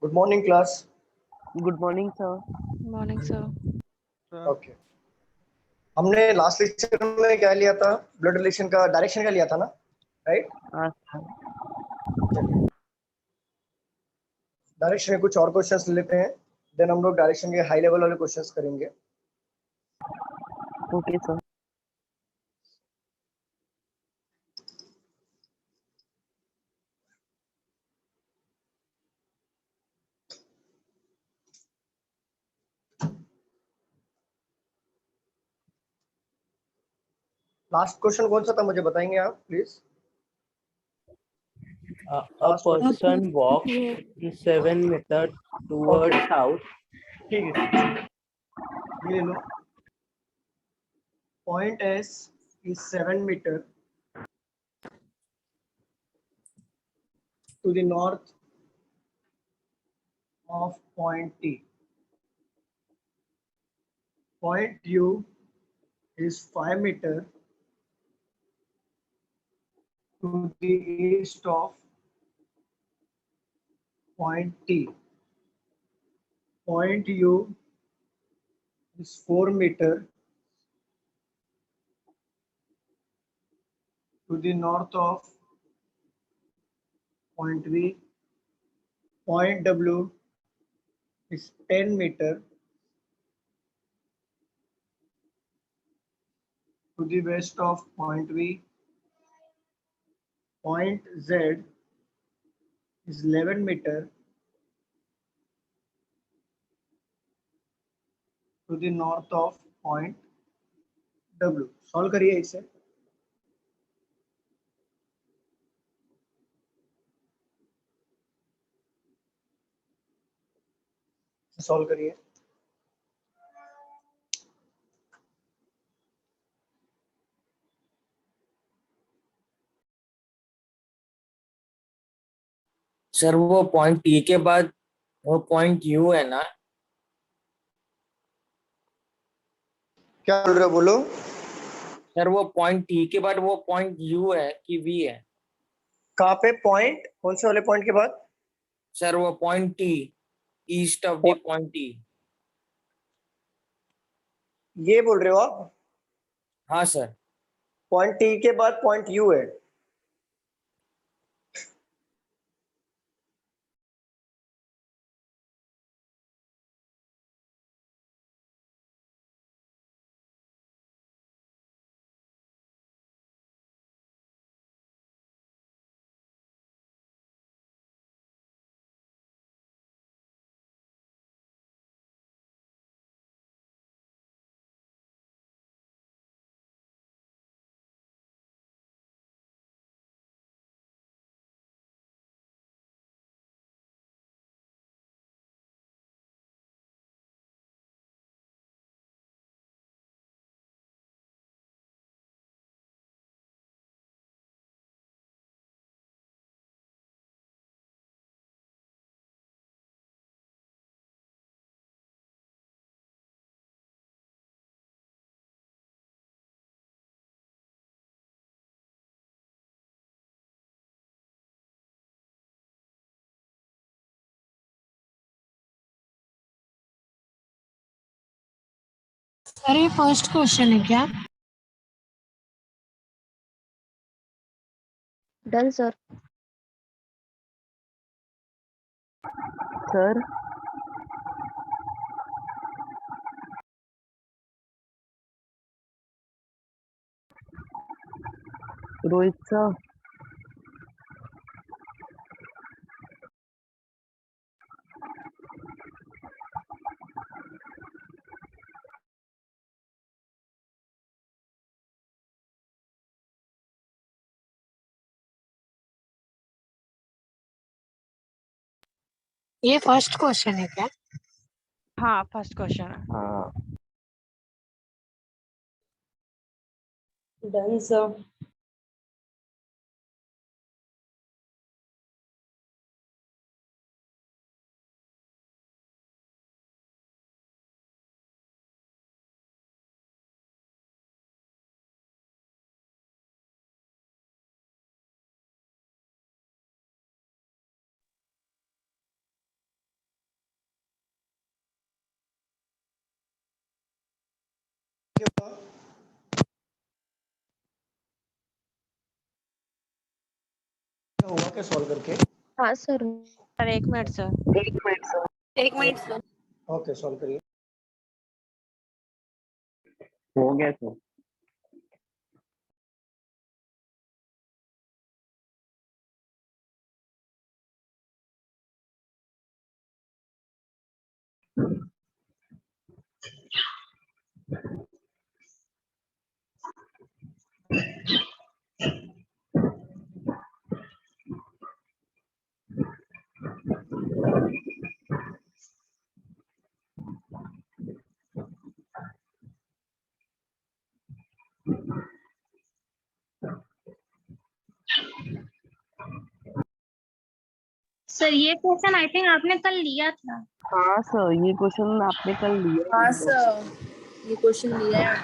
Good morning class. Good morning sir. Morning sir. Okay, हमने last lecture में क्या लिया था? ब्लड रिलेशन का डायरेक्शन का लिया था ना, राइट? हाँ सर। चलिए, डायरेक्शन के कुछ और क्वेश्चंस लेते हैं, देन हम लोग डायरेक्शन के हाई लेवल वाले क्वेश्चंस करेंगे। Okay sir. लास्ट क्वेश्चन कौन सा था, मुझे बताएंगे आप please? A person walks 7 meters towards south. ठीक है, ये ले लो। Point S is 7 metre to the north of point T. Point U is 5 meter to the east of point T. Point U is 4 meter to the north of point V. Point W is 10 meter to the west of point V. Point Z is 11 meter to the north of point W. Solve करिए इसे। Solve करिए। Sir वो point T के बाद वो point you है ना? क्या बोल रहे हो, बोलो। सर वो पॉइंट टी के बाद वो पॉइंट यू है कि वी है? कहाँ पे पॉइंट? कौन से वाले पॉइंट के बाद? सर वो point T, east of the point T. ये बोल रहे हो आप? हाँ सर। पॉइंट टी के बाद पॉइंट यू है। सर ये फर्स्ट क्वेश्चन है क्या? Done sir. Sir Rohit sir. ये फर्स्ट क्वेश्चन है क्या? हाँ फर्स्ट क्वेश्चन है। हाँ डन सर। क्या हुआ क्या सॉल्व करके? हाँ सर। Sir 1 minute sir. एक मिनट सर। ओके सॉल्व करिए। हो गया सर। सर ये क्वेश्चन आई थिंक आपने कल लिया था। हाँ सर, ये क्वेश्चन आपने कल लिया हाँ है। सर, ये क्वेश्चन लिया है।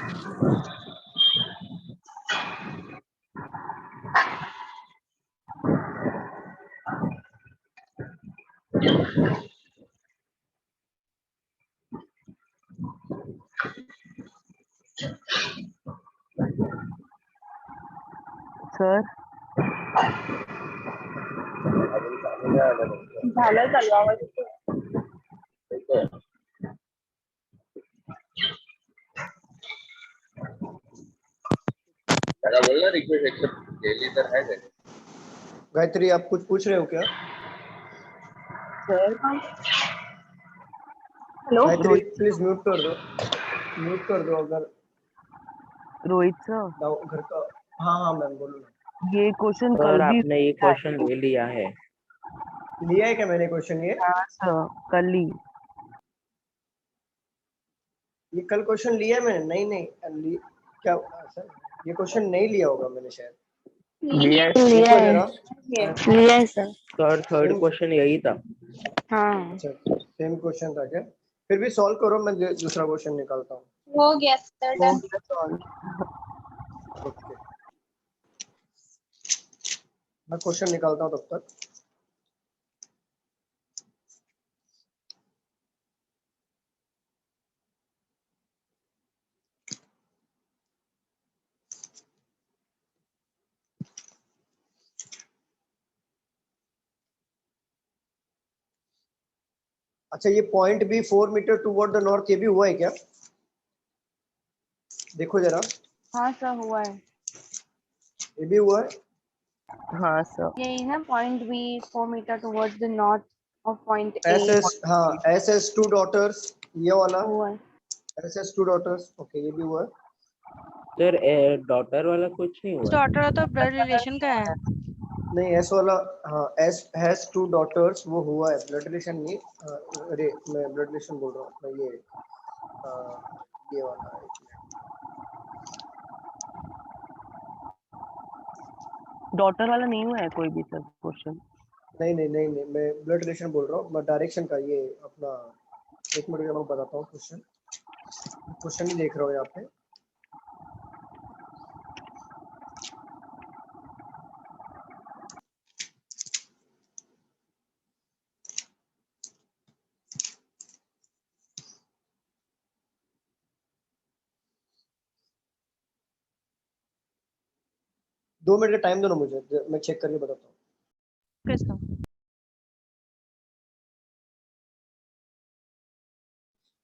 सर झालं चालू आवाज येतोय. त्याला बोल ना रिक्वेस्ट एक्सेप्ट केली तर आहे त्याने. गायत्री आप कुछ पूछ रहे हो क्या? सर गायत्री प्लीज म्यूट कर दो, म्यूट कर दो अगर रोहित सर, घर का। हाँ हाँ मैम बोलो ना। ये क्वेश्चन सर कल भी आपने ये क्वेश्चन ले लिया है। लिया है क्या मैंने क्वेश्चन ये? हाँ सर, कल ही। ये कल क्वेश्चन लिया है मैंने? नहीं नहीं क्या सर, ये क्वेश्चन नहीं लिया होगा मैंने शायद। लिया देखो जरा। लिया है sir. Sir third same, question यही था। हाँ अच्छा सेम क्वेश्चन था क्या? फिर भी सॉल्व करो, मैं दूसरा क्वेश्चन निकालता हूँ। हो गया सर हो डन। गया सॉल्व। ओके मैं क्वेश्चन निकालता हूँ तब तक। अच्छा ये point B 4 metre toward the north, ये भी हुआ है क्या? देखो जरा, हाँ सर हुआ है। ये भी हुआ है। हाँ सर। यही ना point B 4 metre towards the north of point A S S, हाँ एस एस टू डॉटर्स, ये वाला हुआ है। S S to daughters, okay ये भी हुआ है। सर डॉटर वाला कुछ नहीं हुआ। डॉटर तो ब्लड रिलेशन का है। नहीं एस वाला, हाँ एस हैज टू डॉटर्स वो हुआ है, ब्लड रिलेशन नहीं। अरे मैं ब्लड रिलेशन बोल रहा हूँ मैं, ये वाला एक मिनट। डॉटर वाला नहीं हुआ है कोई भी सर क्वेश्चन। नहीं मैं ब्लड रिलेशन बोल रहा हूँ, मैं डायरेक्शन का ये अपना। एक मिनट में बताता हूँ क्वेश्चन, क्वेश्चन ही देख रहा हूँ यहाँ पे। दो मिनट का टाइम दो ना मुझे, मैं चेक करके बताता हूँ। किसका?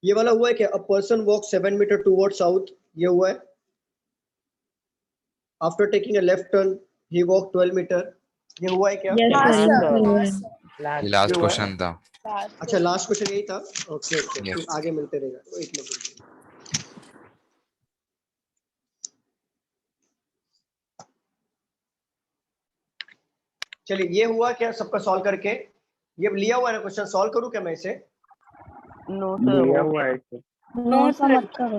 ये वाला हुआ है क्या? A person walk 7 metre toward south, ये हुआ है। After taking a left turn he walk 12 metre, ये हुआ है क्या? हाँ Yes, सर। sir. ये ये लास्ट हुआ है। क्वेश्चन था। अच्छा लास्ट क्वेश्चन यही था। Okay okay Yes. फिर आगे मिलते रहेगा, एक मिनट रुकिए। चलिए ये हुआ क्या सबका सॉल्व करके? ये लिया हुआ है ना क्वेश्चन, सॉल्व करूं क्या मैं इसे? नो सर, लिया हो हुआ गया। है। नो सर मत करो।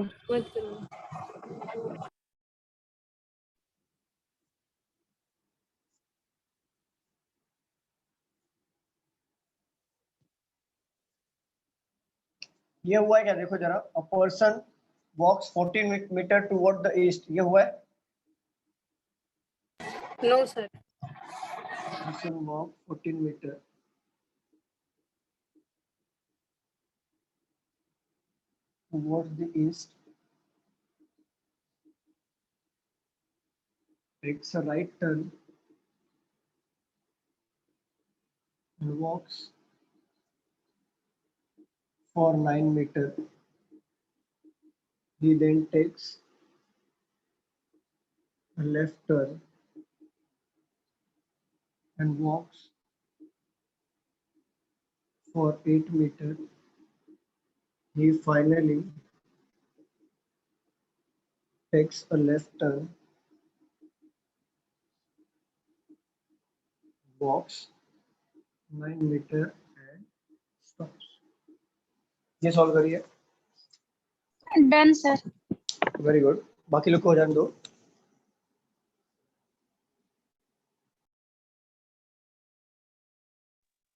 ये हुआ है क्या देखो जरा। A person walks 14 metre toward the east, ये हुआ है। No, sir. Person walk 14 metre toward the east, takes a right turn and walks for 9 meters. He then takes a left turn and walks for 8 meters. He finally takes a left turn, walks 9 meters and stops. ये solve करिए. Done sir. Very good. बाकी लोग को हो जाने दो.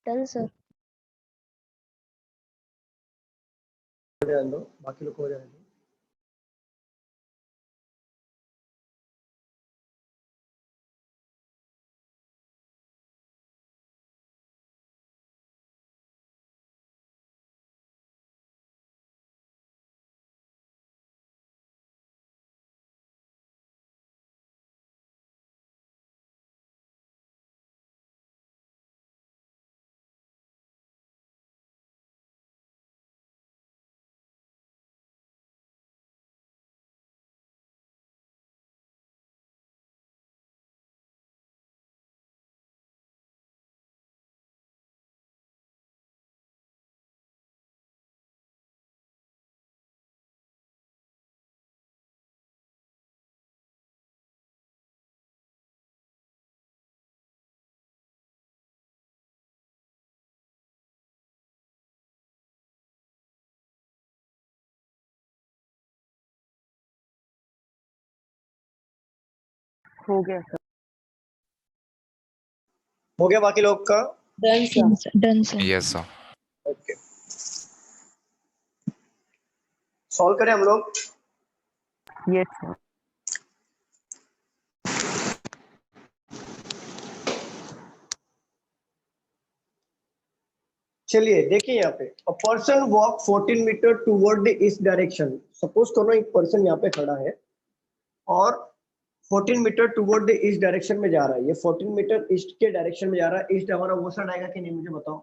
Done, sir. हो जाने दो. बाकी लोग को हो जाने दो. हो गया सर. हो गया बाकी लोग का. Done, sir. Done, sir. Yes, sir. Okay. Solve करें हम लोग. Yes sir. चलिए देखिए यहाँ पे a person walk 14 metre toward the east direction. Suppose करो एक पर्सन यहाँ पे खड़ा है और 14 metre toward the east direction में जा रहा है. ये 14 मीटर ईस्ट के डायरेक्शन में जा रहा है. ईस्ट हमारा वो साइड आएगा कि नहीं मुझे बताओ.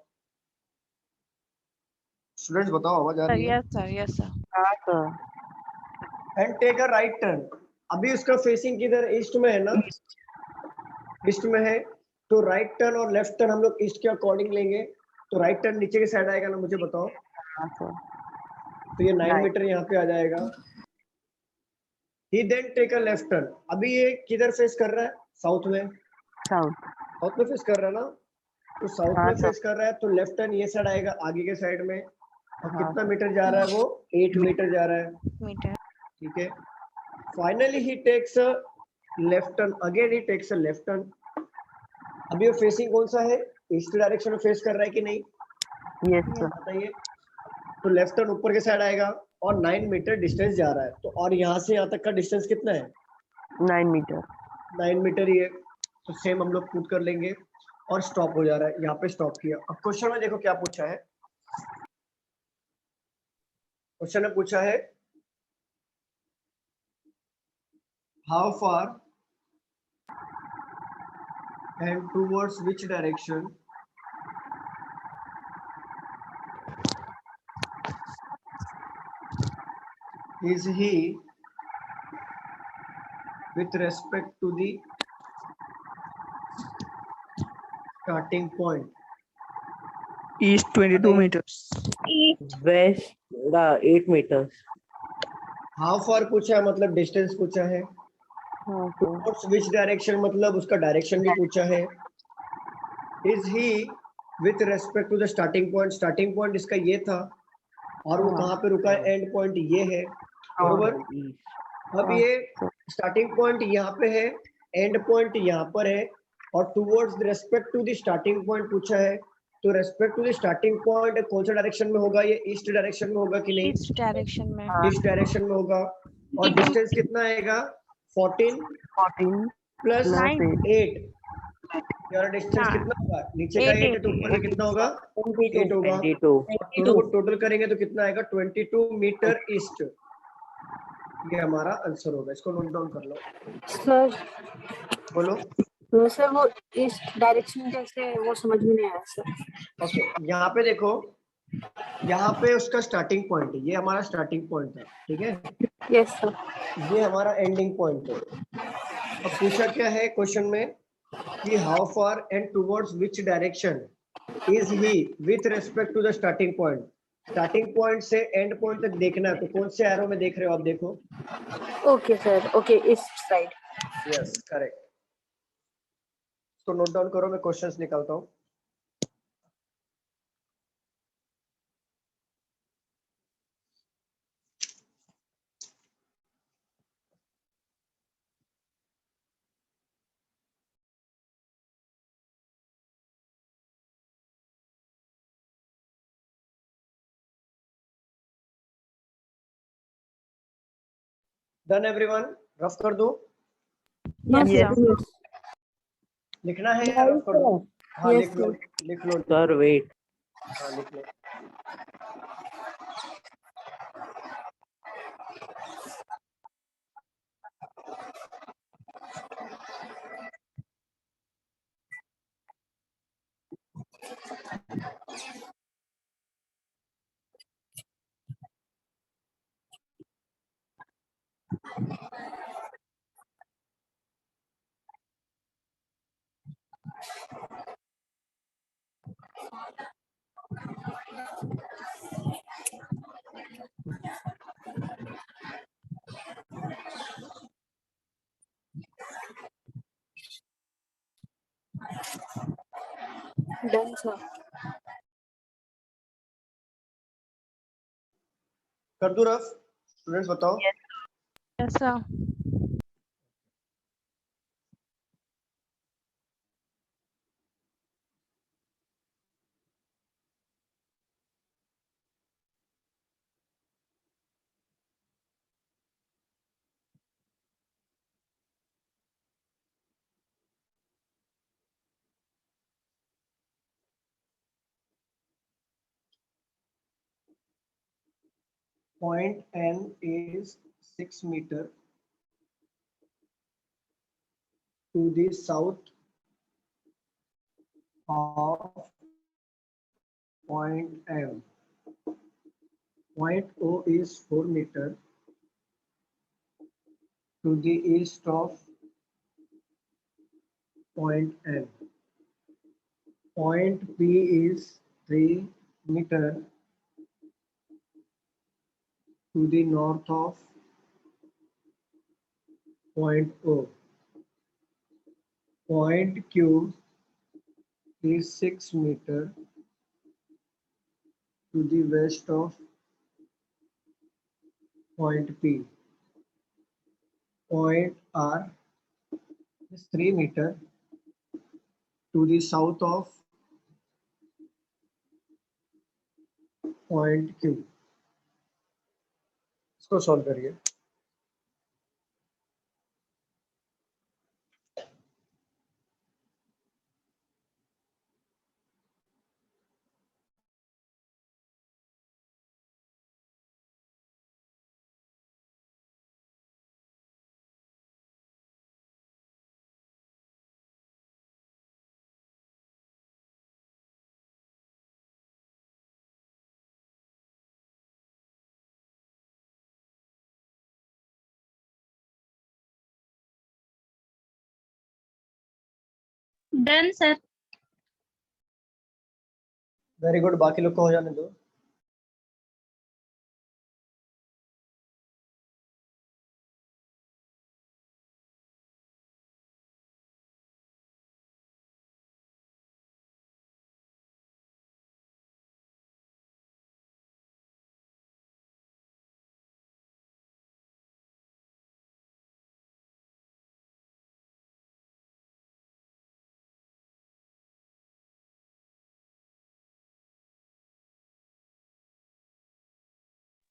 स्टूडेंट्स बताओ आवाज आ Sir, रही है. yes, sir. Yes, sir. हाँ sir. And take a right turn. अभी उसका फेसिंग किधर? ईस्ट में है ना. ईस्ट में है तो राइट टर्न और लेफ्ट टर्न हम लोग ईस्ट के अकॉर्डिंग लेंगे. तो राइट टर्न नीचे की साइड आएगा ना मुझे बताओ. हाँ सर. तो ये 9 Right. मीटर यहाँ पे आ जाएगा. He then take a left turn. अभी ये किधर फेस कर रहा है? साउथ में. साउथ. साउथ में फेस कर रहा है ना. तो साउथ हाँ, में सर. फेस कर रहा है तो लेफ्ट टर्न ये साइड आएगा आगे के साइड में. और हाँ, कितना सर. मीटर जा रहा है वो? 8 मीटर जा रहा है. Meter. ठीक है. Finally he takes a left turn. Again he takes a left turn. अभी वो फेसिंग कौन सा है? ईस्ट डायरेक्शन में फेस कर रहा है कि नहीं यस सर. बताइए. तो लेफ्ट टर्न ऊपर के साइड आएगा और 9 मीटर डिस्टेंस जा रहा है. तो और यहाँ से यहाँ तक का डिस्टेंस कितना है? 9 मीटर. 9 मीटर ही है. तो सेम हम लोग पुट कर लेंगे और स्टॉप हो जा रहा है. यहाँ पे स्टॉप किया. अब क्वेश्चन में देखो क्या पूछा है. क्वेश्चन ने पूछा है how far and towards which direction is he with respect to the starting point. East 22 meters. West 8 meters. How far पूछा है मतलब डिस्टेंस पूछा है. हाँ सर. towards which direction मतलब उसका डायरेक्शन भी पूछा है. is he with respect to the starting point. Starting point इसका ये था और वो कहाँ पे रुका है? एंड पॉइंट ये है बरोबर. अब ये स्टार्टिंग पॉइंट यहाँ पे है, एंड पॉइंट यहाँ पर है और towards respect to the starting point पूछा है. तो respect to the starting point कौन सा डायरेक्शन में होगा? ये ईस्ट डायरेक्शन में होगा कि नहीं? East direction में. ईस्ट डायरेक्शन में होगा. और डिस्टेंस कितना आएगा? 14 14 प्लस Nine. 8. यार डिस्टेंस हाँ. कितना होगा? नीचे का 8 है तो ऊपर का कितना होगा? 8 होगा. 22. दोनों को टोटल करेंगे तो कितना आएगा? 22 मीटर ईस्ट. ये हमारा आंसर होगा. इसको नोट डाउन कर लो. Sir, बोलो। तो सर वो इस डायरेक्शन कैसे, वो समझ में नहीं आया सर। ओके, यहाँ पे देखो, यहाँ पे उसका स्टार्टिंग पॉइंट है, ये हमारा स्टार्टिंग पॉइंट था, ठीक है। Yes sir. ये हमारा एंडिंग पॉइंट है। अब पूछा क्या है क्वेश्चन में कि how far and towards which direction is he with respect to the starting point. Starting point से एंड पॉइंट तक देखना है, तो कौन से एरो में देख रहे हो आप, देखो। ओके सर, ओके, इस साइड। Yes, correct. तो नोट डाउन करो, मैं क्वेश्चंस निकालता हूँ। डन एवरीवन, रफ कर दो। Yes Yes. सर। लिखना है या रफ कर दो? हाँ Yes, लिख लो, लिख लो। सर वेट, हाँ लिख लो। Done sir. कर दो रफ, स्टूडेंट्स बताओ। Yes sir. point N is 6 meter to the south of point M. Point O is 4 meter to the east of point N. Point P is 3 meter to the north of point O. Point Q is 6 meter to the west of point P. Point R is 3 meter to the south of point Q. इसको solve करिए। Done sir. Very good, बाकी लोग को हो जाने दो।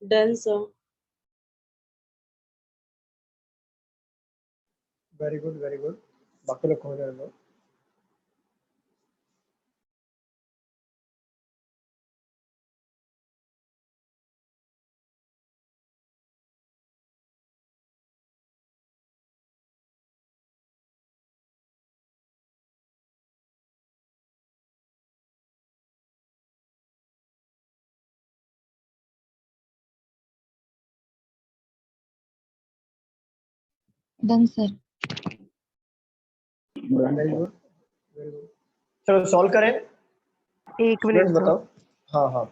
Done sir. Very good, very good, बाकी लोग को हो जाने दो। Done sir. Very good, very good. चलो सॉल्व करें। एक मिनट स्टूडेंट्स बताओ। हाँ हाँ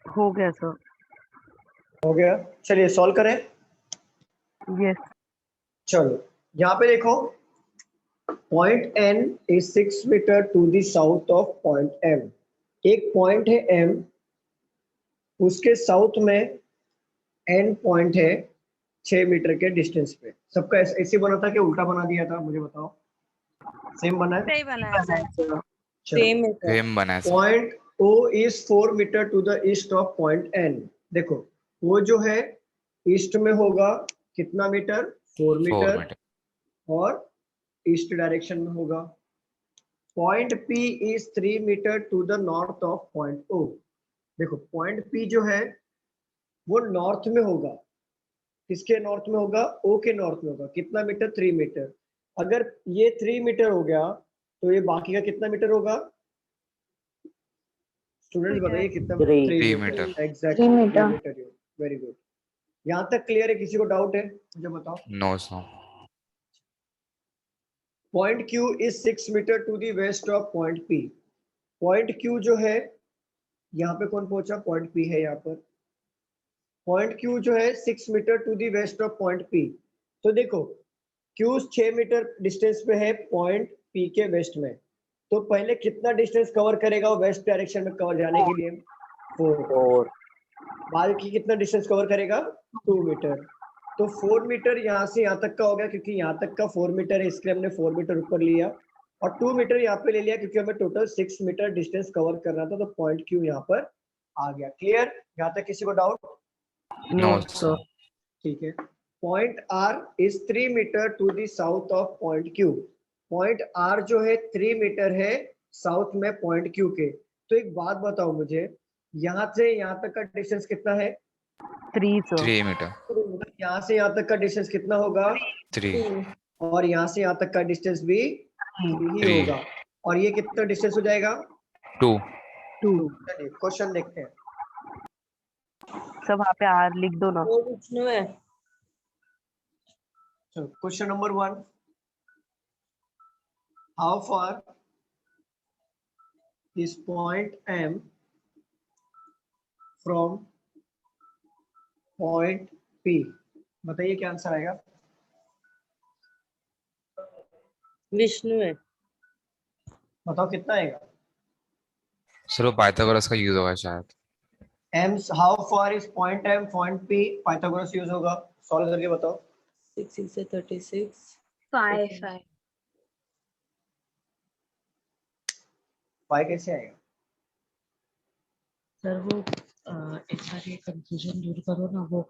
हो गया सर। हो गया। चलिए सॉल्व करें। यस। चलो यहाँ पे देखो, point N is 6 metre to the south of point M। एक पॉइंट है M, उसके साउथ में N पॉइंट है 6 मीटर के डिस्टेंस पे। सबका ऐसे बना था कि उल्टा बना दिया था, मुझे बताओ। सेम बना है? सही बनाया सर। सेम बना है sir. Point O is 4 metre to the east of point N। देखो वो जो है ईस्ट में होगा कितना मीटर? 4 4 metre, metre. और ईस्ट डायरेक्शन में होगा। Point P is 3 metre to the north of point O। देखो पॉइंट P जो है वो नॉर्थ में होगा। किसके नॉर्थ में होगा? O के नॉर्थ में होगा। कितना मीटर? 3 मीटर। अगर ये 3 मीटर हो गया तो ये बाकी का कितना मीटर होगा? स्टूडेंट्स बताइए कितना? 3 metre. Exactly 3 metre. Metre. Very good. यहाँ तक क्लियर है? किसी को डाउट है? मुझे बताओ। No sir. Point Q is 6 metre to the west of point P। Point Q जो है, यहाँ पे कौन पहुंचा? पॉइंट P है यहाँ पर। पॉइंट Q जो है 6 metre to the west of point P। तो देखो Q 6 मीटर डिस्टेंस पे है पॉइंट P के वेस्ट में। तो पहले कितना डिस्टेंस कवर करेगा वो वेस्ट डायरेक्शन में कवर जाने के लिए? 4। बाद की कितना डिस्टेंस कवर करेगा? 2 मीटर। तो 4 मीटर यहाँ से यहाँ तक का हो गया, क्योंकि यहाँ तक का 4 मीटर है इसलिए हमने 4 मीटर ऊपर लिया, और 2 मीटर यहाँ पे ले लिया क्योंकि हमें टोटल 6 मीटर डिस्टेंस कवर करना था। तो पॉइंट Q यहाँ पर आ गया। क्लियर? यहाँ तक किसी को डाउट? No sir. ठीक है। Point R is 3 metre to the south of point Q। Point R जो है 3 मीटर है साउथ में पॉइंट Q के। तो एक बात बताओ मुझे, यहाँ से यहाँ तक का डिस्टेंस कितना है? 3 सर। 3 मीटर। यहाँ से यहाँ तक का डिस्टेंस कितना होगा? 3। और यहाँ से यहाँ तक का डिस्टेंस भी 3 ही 3। होगा। और ये कितना डिस्टेंस हो जाएगा? 2। 2। चलिए क्वेश्चन देखते हैं। सब वहाँ पे R लिख दो ना। Question number 1, how far is point M from point P? बताइए क्या आंसर आएगा? विष्णु है। बताओ कितना आएगा? सर वो पाइथागोरस का यूज होगा शायद। M, how far is point M point P? Pythagoras use होगा। सॉल्व करके बताओ। 6 से 36। 5 पाई कैसे आएगा? सर वो एक बार ये कंफ्यूजन दूर करो ना। वो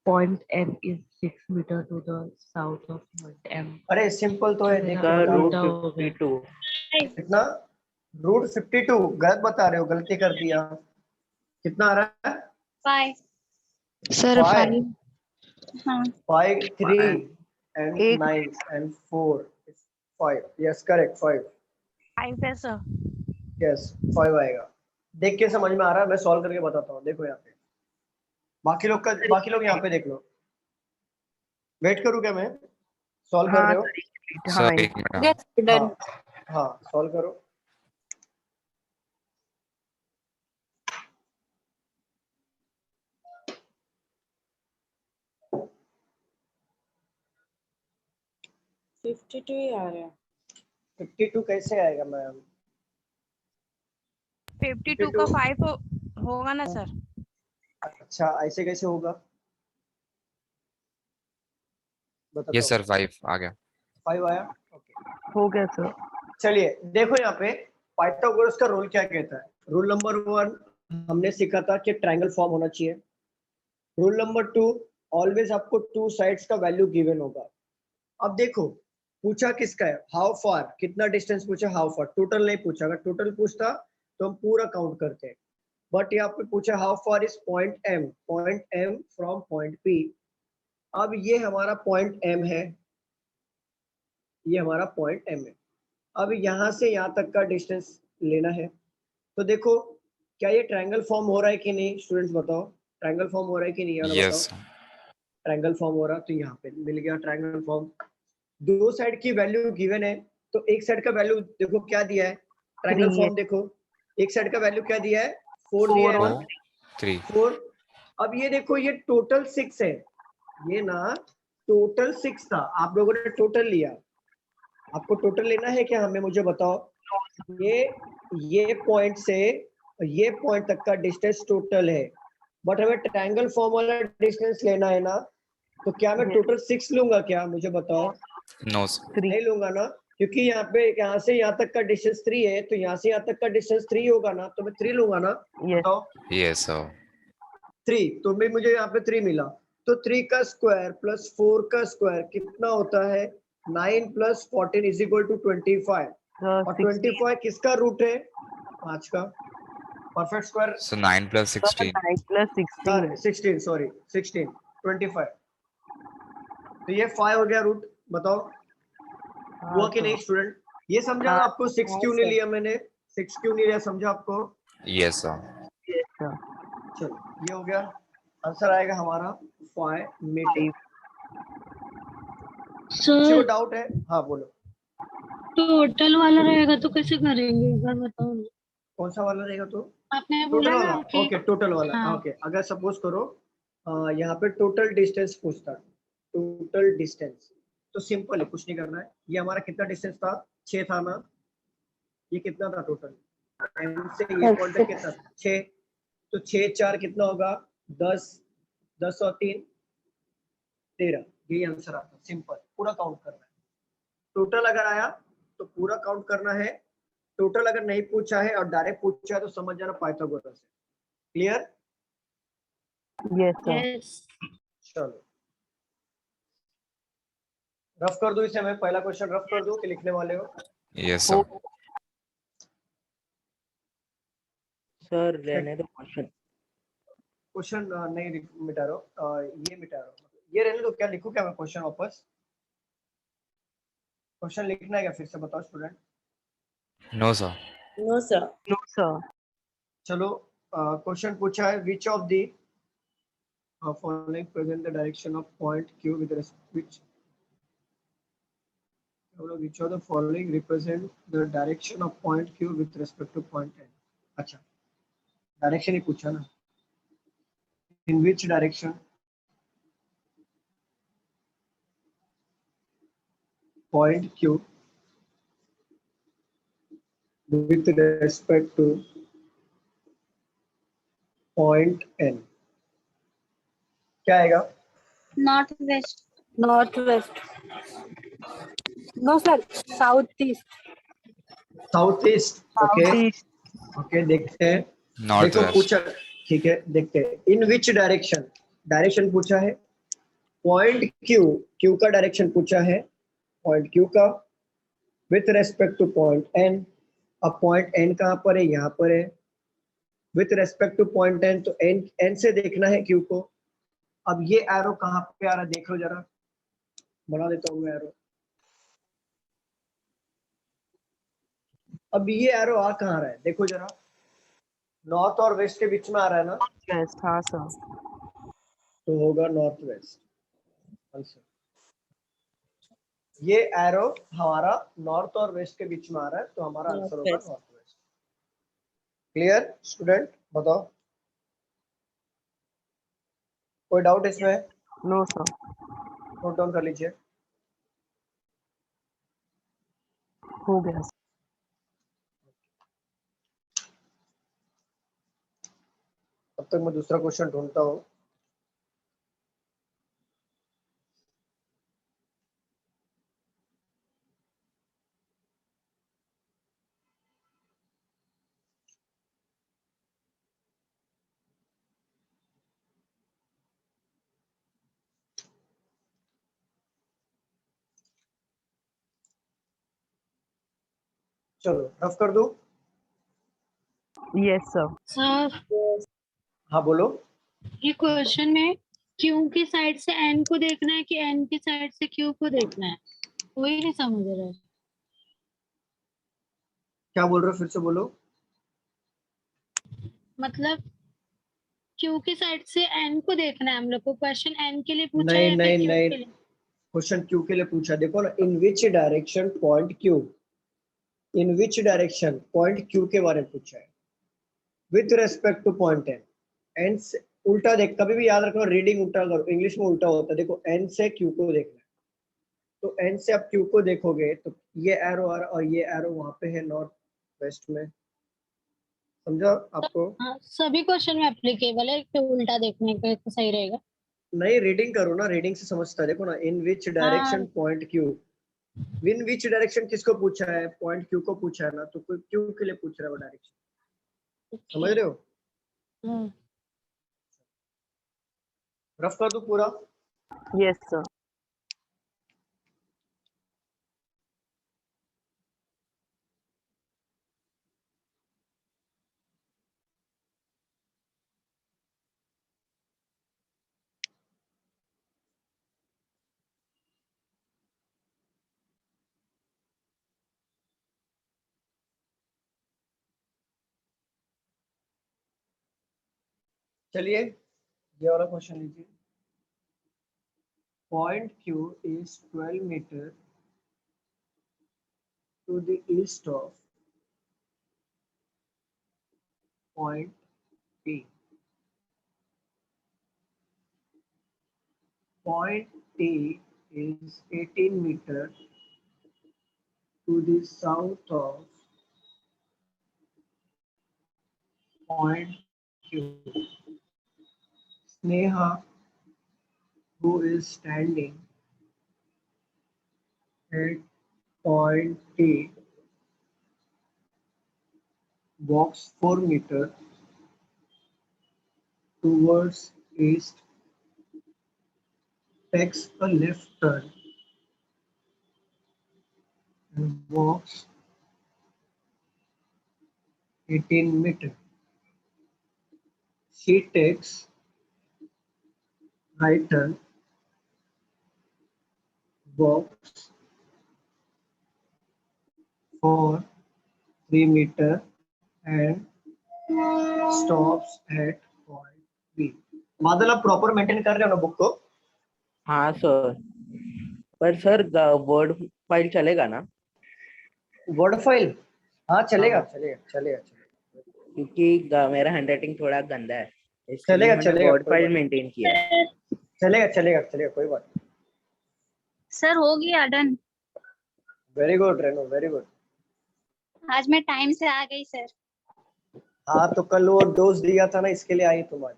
point M is 6 metre to the south of point M। अरे सिंपल तो है, देख के सर, बताओ। रूट 52। कितना? रूट 52? गलत बता रहे हो, गलती कर दिया। कितना आ रहा है? 5 सर 5 5 हाँ 5 3 and एक- 9 and 4 is 5। yes correct 5। 5 है सर। yes 5 आएगा। देख के समझ में आ रहा है? मैं सॉल्व करके बताता हूँ। देखो यहाँ पे बाकी लोग यहाँ पे देख लो। वेट करूँ क्या मैं? सॉल्व कर हाँ रहे हो? हाँ सर 1 मिनट। डन। हाँ सॉल्व करो। है 52 ही आ रहा है। 52 कैसे आएगा मैम? 52 का 5 होगा ना सर? अच्छा ऐसे कैसे होगा? बताता यस सर 5 आ गया। 5 आया। ओके हो गया सर। चलिए देखो यहाँ पे पाइथागोरस का रूल क्या कहता है। रूल नंबर 1 हमने सीखा था कि ट्रायंगल फॉर्म होना चाहिए। रूल नंबर 2, ऑलवेज आपको 2 साइड्स का वैल्यू गिवन होगा। अब देखो पूछा किसका है, हाउ फार, कितना डिस्टेंस पूछा, हाउ फार, टोटल नहीं पूछा। अगर टोटल पूछता तो हम पूरा काउंट करते हैं, बट यहाँ पे पूछा how far is point am from point P. अब ये हमारा पॉइंट एम है, ये हमारा पॉइंट एम है। अब यहाँ से यहाँ तक का डिस्टेंस लेना है। तो देखो क्या ये ट्रायंगल फॉर्म हो रहा है कि नहीं, स्टूडेंट्स बताओ, ट्रायंगल फॉर्म हो रहा है कि नहीं, ये वाला Yes. बताओ। ट्रायंगल फॉर्म हो रहा, तो यहाँ पे मिल गया ट्रायंगल फॉर्म। दो साइड की वैल्यू गिवन है, तो एक साइड का वैल्यू देखो क्या दिया है, ट्रायंगल Three फॉर्म देखो, एक साइड का वैल्यू क्या दिया है, 4 दिया है ना, 3. 4। अब ये देखो ये टोटल 6 है, ये ना टोटल 6 था, आप लोगों ने टोटल लिया। आपको टोटल लेना है क्या हमें, मुझे बताओ। ये पॉइंट से ये पॉइंट तक का डिस्टेंस टोटल है, बट हमें ट्रायंगल फॉर्म वाला डिस्टेंस लेना है ना, तो क्या मैं टोटल 6 लूंगा क्या, मुझे बताओ। No, sir. three. नहीं लूंगा ना, क्योंकि यहाँ पे यहाँ से यहाँ तक का डिस्टेंस 3 है, तो यहाँ से यहाँ तक का डिस्टेंस 3 होगा ना, तो मैं 3 लूंगा ना। Yes. बताओ Yes, sir. 3, तो मैं मुझे यहाँ पे 3 मिला, तो 3 का स्क्वायर प्लस 4 का स्क्वायर कितना होता है, 9 प्लस 14 इज इक्वल टू 25। और 25 किसका रूट है, 5 का। Perfect square So 9 plus 16. 9 plus 16. 16, sorry 16, 25, तो ये 5 हो गया रूट। बताओ हुआ कि नहीं स्टूडेंट, ये समझा ना आपको, 6 क्यों नहीं लिया मैंने, 6 क्यों नहीं लिया, समझा आपको। Yes, sir. Yes, sir. चलो ये हो गया, आंसर आएगा हमारा 5 मीटर। किसी को सर डाउट है, हाँ बोलो। टोटल वाला रहेगा तो कैसे करेंगे, एक बार बताओ ना। कौन सा वाला रहेगा, तो आपने टोटल बोला वाला, ना कि ओके टोटल वाला, हाँ। ओके। अगर सपोज करो यहाँ पे टोटल डिस्टेंस पूछता, टोटल डिस्टेंस, तो सिंपल है, कुछ नहीं करना है। ये हमारा कितना डिस्टेंस था, 6 था ना, ये कितना था टोटल, एम से ये पॉइंट तक कितना, 6, तो 6 4 कितना होगा, 10, 10 और 3 13, यही आंसर आता। सिंपल, पूरा काउंट करना है। टोटल अगर आया तो पूरा काउंट करना है, टोटल अगर नहीं पूछा है और डायरेक्ट पूछा है तो समझ जाना पाइथागोरस है। क्लियर। Yes, sir. यस चलो रफ कर दो इसे, मैं पहला क्वेश्चन रफ कर दूं कि लिखने वाले हो। Yes, sir. सर रहने दो क्वेश्चन। क्वेश्चन नहीं मिटा रहा, ये मिटा रहा हूं। ये रहने दो, क्या लिखूं क्या मैं क्वेश्चन वापस, क्वेश्चन लिखना है क्या फिर से, बताओ student. No, sir. No, sir. चलो क्वेश्चन पूछा है, which of the following present the direction of point Q with respect, which of the following represent the direction of point q with respect to point n। अच्छा direction ही पूछा ना, in which direction point q with respect to point n, क्या आएगा, north west. North west. No sir, south east. South east. Okay Southeast. Okay देखते हैं, देखो Northwest. पूछा, ठीक है देखते हैं, इन विच डायरेक्शन, डायरेक्शन पूछा है, पॉइंट क्यू, क्यू का डायरेक्शन पूछा है, पॉइंट क्यू का with respect to point N. अब पॉइंट एन कहाँ पर है, यहाँ पर है, with respect to point N, तो एन एन से देखना है क्यू को। अब ये एरो कहाँ पे आ रहा है, देख लो जरा, बना देता हूँ मैं एरो। अब ये एरो आ कहाँ रहा है, देखो जरा, नॉर्थ और वेस्ट के बीच में आ रहा है ना, Yes, हाँ sir. तो होगा नॉर्थ वेस्ट आंसर। ये एरो हमारा नॉर्थ और वेस्ट के बीच में आ रहा है, तो हमारा आंसर होगा नॉर्थ वेस्ट। क्लियर स्टूडेंट, बताओ कोई डाउट इसमें, No, sir. नोट डाउन कर लीजिए। हो गया sir. तब तक मैं दूसरा क्वेश्चन ढूंढता हूँ। चलो रफ कर दो। Yes, sir. सर हाँ बोलो। ये क्वेश्चन में क्यू की साइड से एन को देखना है कि एन की साइड से क्यू को देखना है, वही नहीं समझ रहा है। क्या बोल रहे हो, फिर से बोलो। मतलब क्यू की साइड से एन को देखना है हम लोग को, क्वेश्चन एन के लिए पूछा है नहीं या फिर नहीं क्यू नहीं, के लिए? क्वेश्चन क्यू के लिए पूछा। देखो ना, in which direction point Q, in which direction point Q के बारे में पूछा है with respect to point N. N से उल्टा देख, कभी भी याद रखना, रीडिंग उल्टा करो, इंग्लिश में उल्टा होता है। देखो एन से क्यू को देखना है, तो एन से आप क्यू को देखोगे तो ये एरो आ रहा और ये एरो वहां पे है नॉर्थ वेस्ट में। समझा आपको? हाँ, सभी क्वेश्चन में एप्लीकेबल है कि उल्टा देखने का तो सही रहेगा। नहीं, रीडिंग करो ना, रीडिंग से समझता है। देखो ना, इन विच डायरेक्शन हाँ। Point Q, in which direction किसको पूछा है? पॉइंट क्यू को पूछा है ना, तो कोई क्यू के लिए पूछ रहा है वो डायरेक्शन। समझ रहे हो? हाँ। रफ कर दो पूरा। Yes, sir. चलिए ये वाला क्वेश्चन लीजिए। Point Q is 12 metre to the east of point P. Point T is 18 meter to the south of point Q. Sneha, who is standing at point T, walks 4 meter towards east, takes a left turn and walks 18 meter. She takes right turn, walks for 3 meter and stops at point B. बादल, आप proper maintain कर रहे हो ना book को? हाँ sir, पर sir word file चलेगा ना? Word file? हाँ चलेगा हाँ। चलेगा चलेगा चलेगा क्योंकि मेरा हैंडराइटिंग थोड़ा गंदा है, इसके लिए चलेगा मैंने चलेगा, वर्ड कोई फाइल बात मेंटेन किया है। चलेगा चलेगा चलेगा, कोई बात नहीं। सर हो गया डन। वेरी गुड रेनो, वेरी गुड। आज मैं टाइम से आ गई सर। हाँ तो कल वो डोज दिया था ना, इसके लिए आई तुम आज।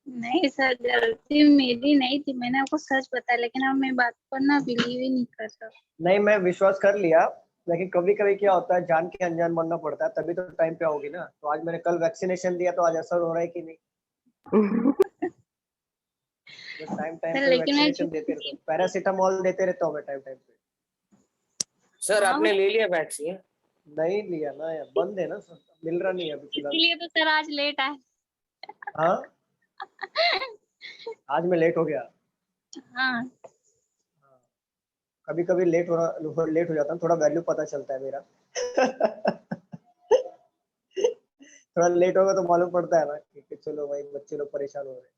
नहीं सर, गलती मेरी नहीं थी, मैंने आपको सच बताया, लेकिन अब मैं बात पर ना बिलीव ही नहीं करता। नहीं, मैं विश्वास कर लिया, लेकिन कभी कभी क्या होता है, जान के अनजान बनना पड़ता है, तभी तो टाइम पे आओगी ना। तो आज मैंने कल वैक्सीनेशन दिया, तो आज असर हो रहा है कि नहीं? टाइम टाइम पे लेकिन मैं वैक्सीनेशन देते रहता हूँ, पैरासीटामोल देते रहता हूँ मैं टाइम टाइम पे। सर आपने ले लिया वैक्सीन? नहीं लिया ना यार, बंद है ना सर, मिल रहा नहीं है अभी फिलहाल। इसलिए तो सर आज लेट आए। हाँ आज मैं लेट हो गया। हाँ कभी कभी लेट हो जाता हूँ, थोड़ा वैल्यू पता चलता है मेरा। थोड़ा लेट होगा तो मालूम पड़ता है ना कि चलो भाई बच्चे लोग परेशान हो रहे हैं।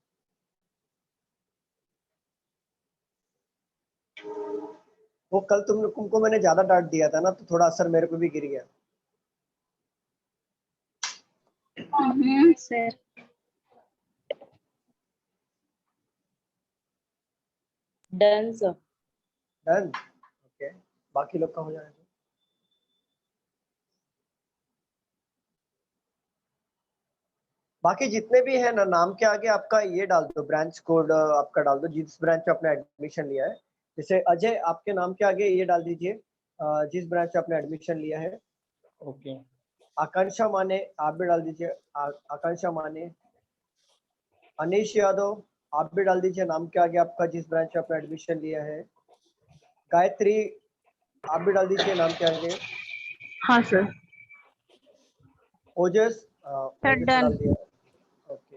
वो कल तुमको मैंने ज्यादा डांट दिया था ना, तो थोड़ा असर मेरे पे भी गिर गया। Sir. Done sir. Done, okay. बाकी लोग का हो जाएगा। बाकी जितने भी है ना, नाम के आगे आपका ये डाल दो, ब्रांच कोड आपका डाल दो, जिस ब्रांच में आपने एडमिशन लिया है। जैसे अजय, आपके नाम के आगे ये डाल दीजिए जिस ब्रांच में आपने एडमिशन लिया है। ओके। आकांक्षा माने आप भी डाल दीजिए, आकांक्षा माने। अनीश यादव आप भी डाल दीजिए नाम के आगे आपका जिस ब्रांच में आपने एडमिशन लिया है। गायत्री आप भी डाल दीजिए नाम के आगे। हाँ सर। ओजस Sir, ओजस done. डाल दिया। Okay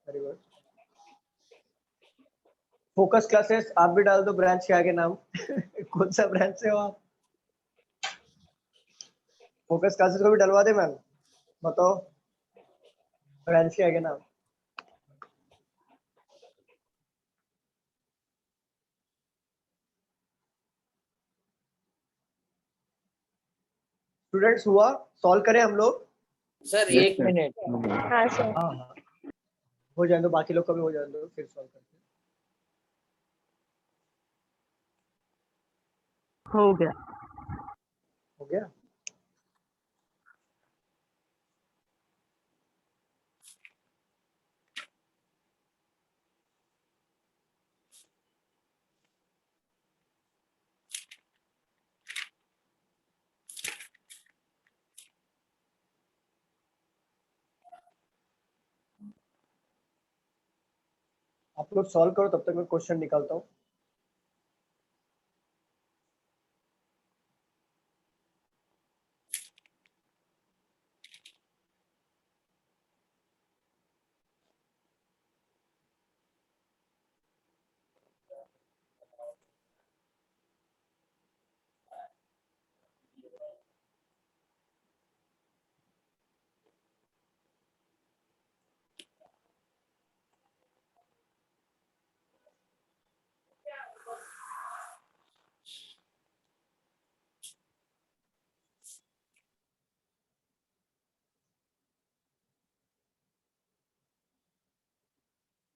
very good. Focus classes आप भी डाल दो ब्रांच के आगे नाम। कौन सा ब्रांच से हो आप? फोकस क्लासेस को भी डलवा दे मैम, बताओ ब्रांच के आगे नाम। स्टूडेंट्स हुआ? सॉल्व करें हम लोग? सर Yes, एक sir. मिनट। हाँ सर। हाँ हाँ हो जाए दो, बाकी लोग का भी हो जाए दो, फिर सॉल्व करते हैं। हो गया। हो गया? आप लोग सॉल्व करो, तब तक मैं क्वेश्चन निकालता हूँ।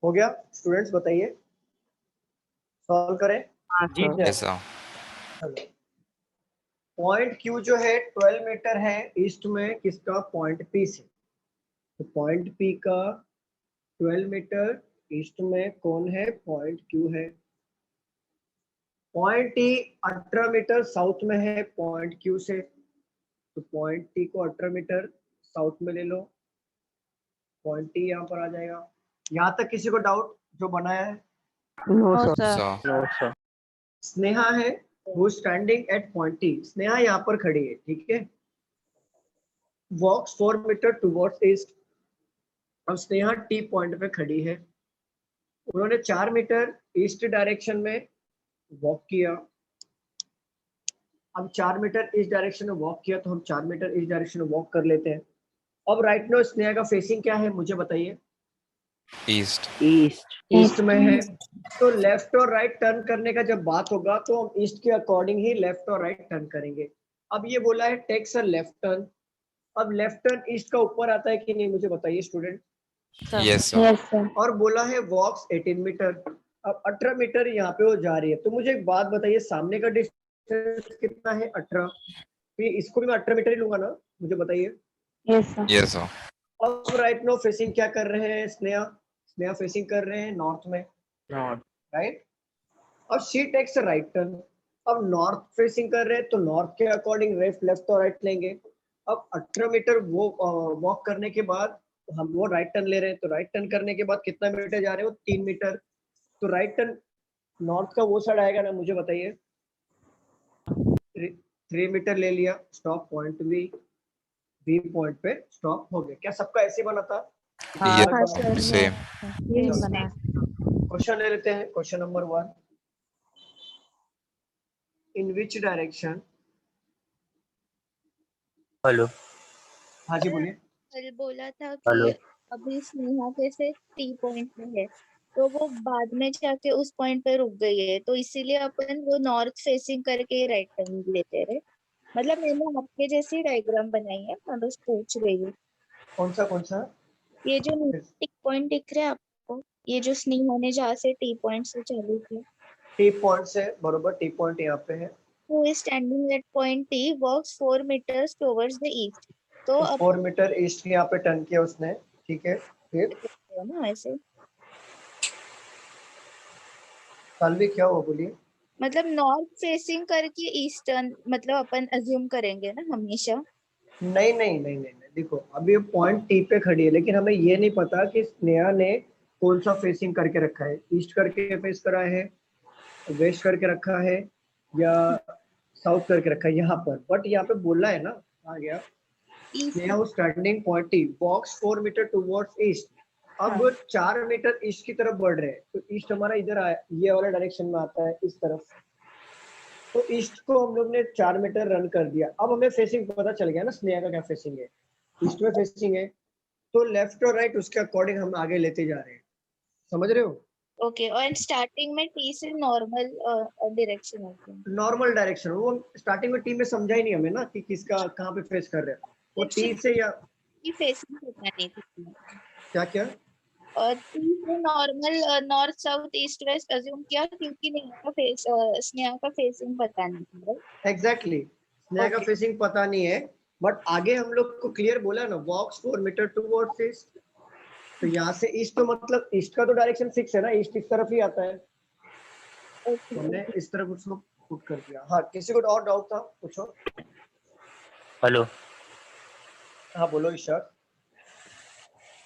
हो गया स्टूडेंट्स, बताइए सॉल्व करें। हाँ जी सर। Yes sir. चलो, पॉइंट क्यू जो है 12 मीटर है ईस्ट में किसका? पॉइंट पी से। तो पॉइंट पी का 12 मीटर ईस्ट में कौन है? पॉइंट क्यू है। पॉइंट टी 18 मीटर साउथ में है पॉइंट क्यू से। तो पॉइंट टी को 18 मीटर साउथ में ले लो, पॉइंट टी यहाँ पर आ जाएगा। यहाँ तक किसी को डाउट जो बनाया है? No No, sir. sir. Sir no sir. Sneha है वो standing at point T. Sneha यहाँ पर खड़ी है, ठीक है। Walks 4 metre towards east. अब स्नेहा टी पॉइंट पे खड़ी है, उन्होंने 4 मीटर ईस्ट डायरेक्शन में वॉक किया। अब 4 मीटर इस डायरेक्शन में वॉक किया, तो हम 4 मीटर इस डायरेक्शन में वॉक कर लेते हैं। अब राइट नो स्नेहा का फेसिंग क्या है मुझे बताइए? ईस्ट। ईस्ट। ईस्ट में है। तो लेफ्ट और राइट टर्न करने का जब बात होगा तो हम ईस्ट के अकॉर्डिंग ही लेफ्ट और राइट टर्न करेंगे। अब ये बोला है टेक्स अ लेफ्ट टर्न। अब लेफ्ट टर्न ईस्ट का ऊपर आता है कि नहीं मुझे बताइए student? Sir. Yes sir. Yes sir. और बोला है वॉक्स 18 मीटर। अब 18 मीटर यहाँ पे वो जा रही है, तो मुझे एक बात बताइए, सामने का डिस्टेंस कितना है? 18। तो इसको भी मैं 18 मीटर ही लूंगा ना, मुझे बताइए। Yes sir. Yes sir. अब राइट नो फेसिंग क्या कर रहे हैं स्नेहा? स्नेहा फेसिंग कर रहे हैं नॉर्थ में, नॉर्थ। राइट। अब शी टेक्स राइट टर्न। अब नॉर्थ फेसिंग कर रहे हैं तो नॉर्थ के अकॉर्डिंग लेफ्ट और राइट लेंगे। अब 18 मीटर वो वॉक करने के बाद हम वो राइट टर्न ले रहे हैं, तो राइट टर्न करने के बाद कितना मीटर जा रहे हो? 3 मीटर। तो राइट टर्न नॉर्थ का वो साइड आएगा ना, मुझे बताइए। 3 मीटर ले लिया, stop point V. V point पे स्टॉप हो गया। क्या सबका ऐसे बना था? हाँ हाँ सर। सेम। यस चलो, सर। क्वेश्चन ले लेते हैं। Question number 1, in which direction? Hello. हाँ जी बोलिए। कल बोला था हेलो। कि अभी स्नेहा जैसे टी पॉइंट में है, तो वो बाद में जाके उस पॉइंट पे रुक गई है, तो इसीलिए अपन वो नॉर्थ फेसिंग करके राइट टर्न लेते रहे। मतलब मैंने आपके जैसी डायग्राम बनाई है, मैं बस पूछ रही हूँ। कौन सा? ये जो टिक पॉइंट दिख रहा है आपको, ये जो स्नेहा ने जहाँ से टी पॉइंट से चालू किया, टी पॉइंट से बरोबर टी पॉइंट यहाँ पे है। who is standing at point T walks 4 meters towards the east। तो तो अब 4 मीटर ईस्ट यहाँ पे टर्न किया उसने, ठीक है। फिर ना ऐसे, सालवी क्या हुआ बोलिए? मतलब नॉर्थ फेसिंग करके ईस्टर्न, मतलब अपन अज्यूम करेंगे ना हमेशा। नहीं, देखो अभी पॉइंट टी पे खड़ी है, लेकिन हमें ये नहीं पता कि स्नेहा ने कौन सा फेसिंग करके रखा है। ईस्ट करके फेस करा है, वेस्ट करके रखा है, या साउथ करके रखा है यहाँ पर, बट यहाँ पे बोला है ना, आ गया स्नेहा स्टैंडिंग पॉइंट टी वॉक्स 4 मीटर टुवर्ड्स ईस्ट। अब 4 मीटर ईस्ट की तरफ बढ़ रहे हैं, तो ईस्ट हमारा इधर आया, ये वाला डायरेक्शन में आता है इस तरफ, तो ईस्ट को हम लोग ने 4 मीटर रन कर दिया। अब हमें फेसिंग पता चल गया ना स्नेहा का क्या फेसिंग है, ईस्ट में फेसिंग है, तो लेफ्ट और राइट उसके अकॉर्डिंग हम आगे लेते जा रहे हैं, समझ रहे हो? ओके, और स्टार्टिंग में टी से नॉर्मल डायरेक्शन होती है। नॉर्मल डायरेक्शन, वो स्टार्टिंग में टी में समझा ही नहीं हमें ना कि किसका कहाँ पे फेस कर रहे हैं, वो टी से या ये फेसिंग पता नहीं थी क्या क्या और टी से normal north south east west assume किया क्योंकि स्नेहा का फेसिंग पता नहीं था। एग्जैक्टली स्नेहा का फेसिंग पता नहीं है, बट आगे हम लोग को क्लियर बोला ना वॉक्स 4 मीटर टुवर्ड्स ईस्ट, तो यहाँ से ईस्ट तो मतलब ईस्ट का तो डायरेक्शन फिक्स है ना, ईस्ट इस तरफ ही आता है, तो हमने इस तरफ उसको पुट कर दिया। हाँ, किसी को और डाउट था पूछो। हेलो, हाँ बोलो इशाक।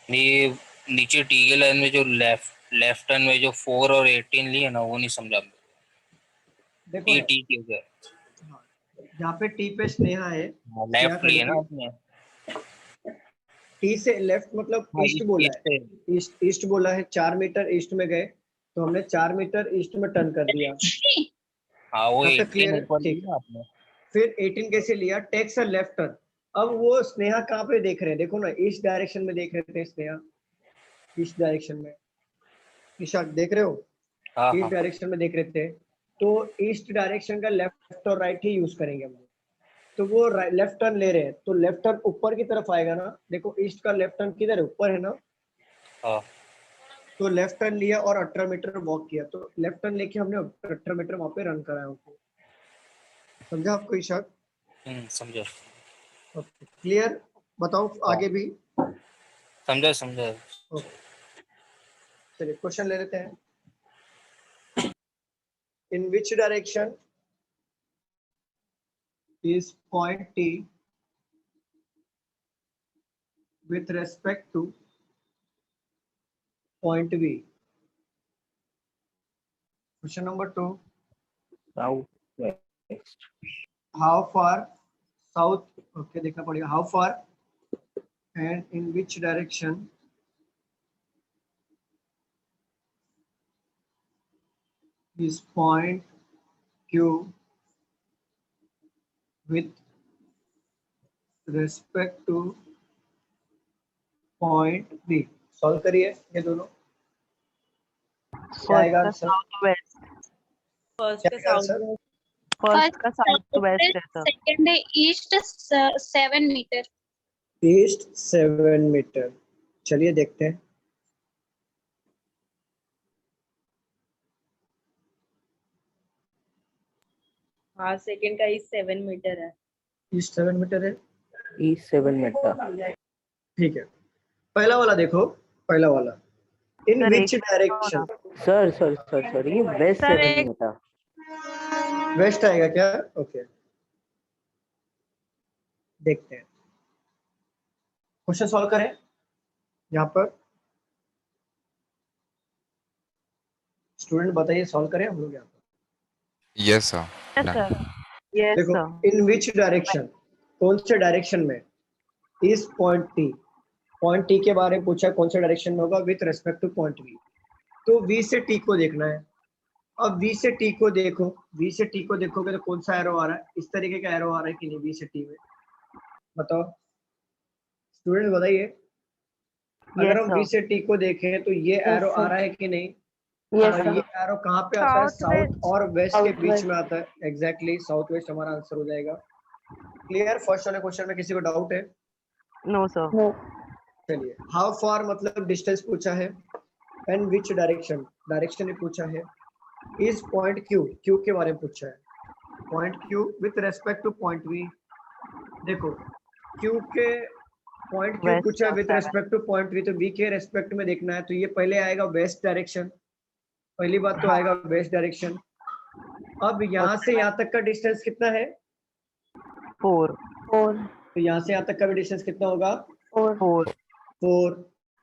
ये नीचे टी के लाइन में जो लेफ्ट टर्न में जो 4 और 18 लिए ना, वो नहीं समझा। देखो ये टी क्यों है? यहाँ पे टी पे स्नेहा है, लेफ्ट लिए ना आपने, टी से लेफ्ट मतलब ईस्ट बोला है, ईस्ट बोला है, 4 मीटर ईस्ट में गए, तो हमने 4 मीटर ईस्ट में टर्न कर दिया। हाँ वो 18 ऊपर लिया आपने, फिर 18 कैसे लिया, टेक्स अ लेफ्ट टर्न। अब वो स्नेहा कहाँ पे देख रहे हैं, देखो ना ईस्ट डायरेक्शन में देख रहे थे स्नेहा, ईस्ट डायरेक्शन में, इशाक देख रहे हो? ईस्ट डायरेक्शन में देख रहे थे, तो ईस्ट डायरेक्शन का लेफ्ट और राइट ही यूज करेंगे हम लोग। तो वो लेफ्ट टर्न ले रहे हैं, तो लेफ्ट टर्न ऊपर की तरफ आएगा ना, देखो ईस्ट का लेफ्ट टर्न किधर है, ऊपर है ना, तो लेफ्ट टर्न लिया और 18 मीटर वॉक किया, तो लेफ्ट टर्न लेके हमने 18 मीटर वहां पे रन कराया उनको। समझा आपको इशाक? समझा। क्लियर? बताओ आगे भी। समझा। चलिए क्वेश्चन ले लेते हैं। In which direction is point T with respect to point V? Question number 2. Southwest. How far south? Okay, देखना पड़ेगा। How far and in which direction is point Q with respect to point B? Solve करिए ये दोनों। क्या आएगा answer? First क्या answer? First का south west है सर, सेकंड है ईस्ट 7 मीटर। East 7 metre. चलिए देखते हैं। हाँ सेकंड का ईस्ट 7 मीटर है। ईस्ट 7 मीटर है, East 7 meter. ठीक है। पहला वाला देखो, पहला वाला इन विच डायरेक्शन? सर ये वेस्ट 7 meter. वेस्ट आएगा क्या? ओके देखते हैं, क्वेश्चन सॉल्व करें। यहाँ पर स्टूडेंट बताइए, सॉल्व करें हम लोग यहाँ पर। Yes sir. देखो इन विच डायरेक्शन, कौन से डायरेक्शन में, इस पॉइंट टी के बारे में पूछा, कौन से डायरेक्शन में होगा with respect to point V, तो वी से टी को देखना है। अब वी से टी को देखो, वी से टी को देखोगे तो कौन सा एरो आ रहा है, इस तरीके का एरो आ रहा है कि नहीं वी से टी में, बताओ स्टूडेंट बताइए। अगर हम वी से टी को देखें तो ये एरो आ रहा है कि नहीं? ये एरो कहाँ पे आता है? साउथ और वेस्ट के बीच में आता है। एग्जैक्टली साउथ वेस्ट हमारा आंसर हो जाएगा। क्लियर? फर्स्ट वाले क्वेश्चन में किसी को डाउट है? No sir. चलिए, हाउ फार मतलब डिस्टेंस पूछा है, एंड विच डायरेक्शन, डायरेक्शन भी पूछा है, इज पॉइंट क्यू के बारे में पूछा है, point Q with respect to point V. देखो क्यू के पॉइंट क्यू पूछा है with respect to point V, तो वी के रेस्पेक्ट में देखना है, तो ये पहले आएगा वेस्ट डायरेक्शन, पहली बात तो आएगा वेस्ट डायरेक्शन। अब यहाँ से यहाँ तक का डिस्टेंस कितना है? 4। तो यहाँ से यहाँ तक का भी डिस्टेंस कितना होगा? 4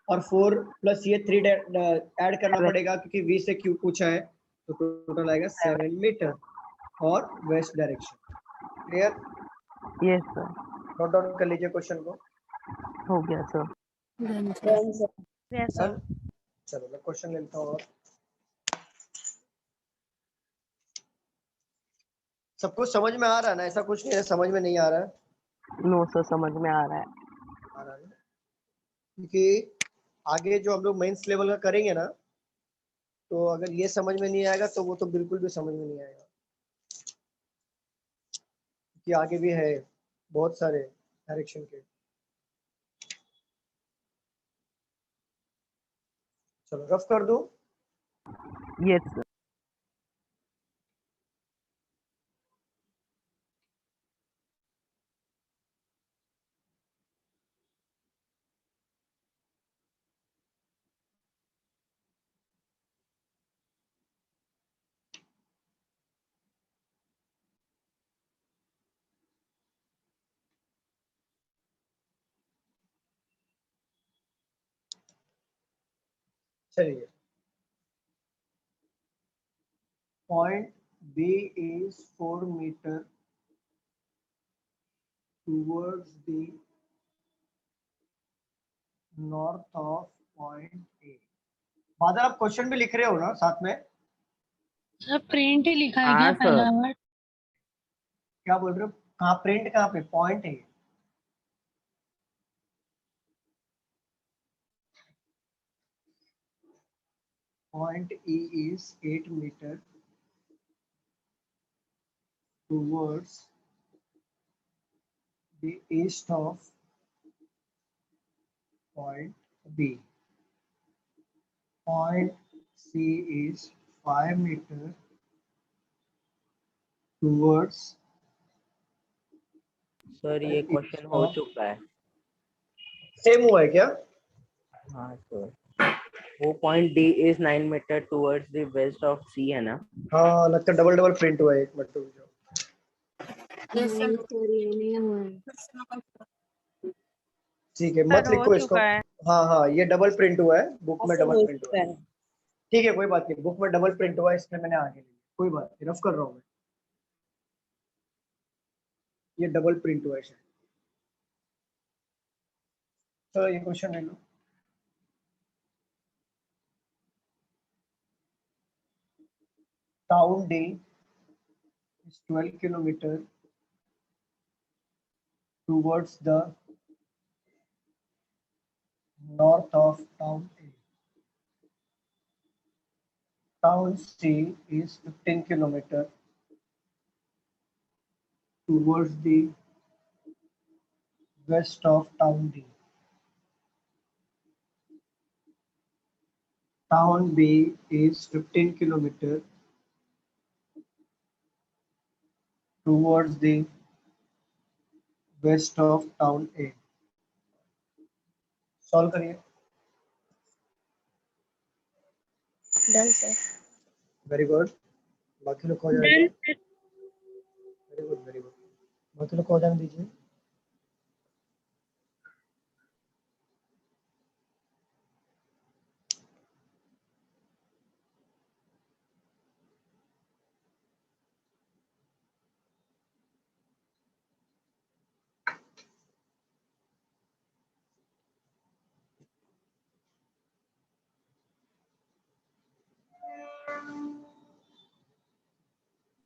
और 4 प्लस ये 3 ऐड करना पड़ेगा क्योंकि V से Q पूछा है, तो टोटल आएगा 7 मीटर और west direction. Clear? Yes sir, note down कर लीजिए क्वेश्चन को। हो गया सर। Yes, sir. डन? चलो मैं क्वेश्चन लेता हूँ। और सब कुछ समझ में आ रहा है ना? ऐसा कुछ नहीं है समझ में नहीं आ रहा है। नो सर, समझ में आ रहा है। आ रहा है ना? क्योंकि आगे जो हम लोग मेंस लेवल का करेंगे ना, तो अगर ये समझ में नहीं आएगा तो वो तो बिल्कुल भी समझ में नहीं आएगा, कि आगे भी है बहुत सारे डायरेक्शन के। चलो रफ कर दो। Yes sir. चलिए, point B is 4 meter towards the north of point A। बादल, आप क्वेश्चन भी लिख रहे हो ना साथ में? सर प्रिंट ही लिखा है हाँ, क्या सर। पहला वर्ड? क्या बोल रहे हो? कहाँ प्रिंट, कहाँ पे पॉइंट है? Point E is 8 meter towards the east of point B. Point C is 5 meter towards sir ये क्वेश्चन हो चुका है। सेम हुआ है क्या? हाँ सर, वो point D is 9 meter towards the west of C है ना? हाँ लगता है डबल डबल प्रिंट हुआ है, एक मिनट रुक जाओ। ठीक है, मत सर हो लिखो इसको। चुका है। हाँ हाँ, ये डबल प्रिंट हुआ है, बुक में डबल प्रिंट हुआ है। ठीक है कोई बात नहीं, बुक में डबल प्रिंट हुआ है इसलिए मैंने आगे लिया, कोई बात नहीं, रफ कर रहा हूँ मैं। ये डबल प्रिंट हुआ है शायद। चलो ये क्वेश्चन ले लो। Town D is 12 kilometer towards the north of town A. Town C is 15 kilometer towards the west of town D. Town B is 15 kilometer towards the west of town A. Solve करिए। Done sir. Very good, बाकी लोग हो जाएगा। Very good very good, बाकी लोग हो जाने दीजिए।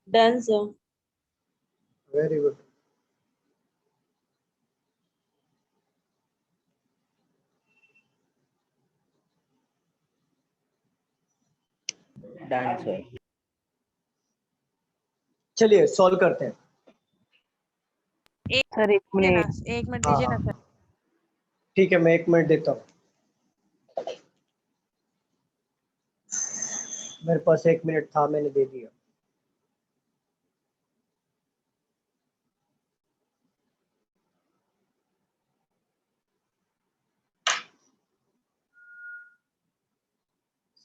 Done, sir. Very good. Done sir. चलिए सॉल्व करते हैं। सर एक मिनट, एक मिनट हाँ दीजिए ना हाँ सर। ठीक है, मैं 1 मिनट देता हूँ। मेरे पास 1 मिनट था, मैंने दे दिया।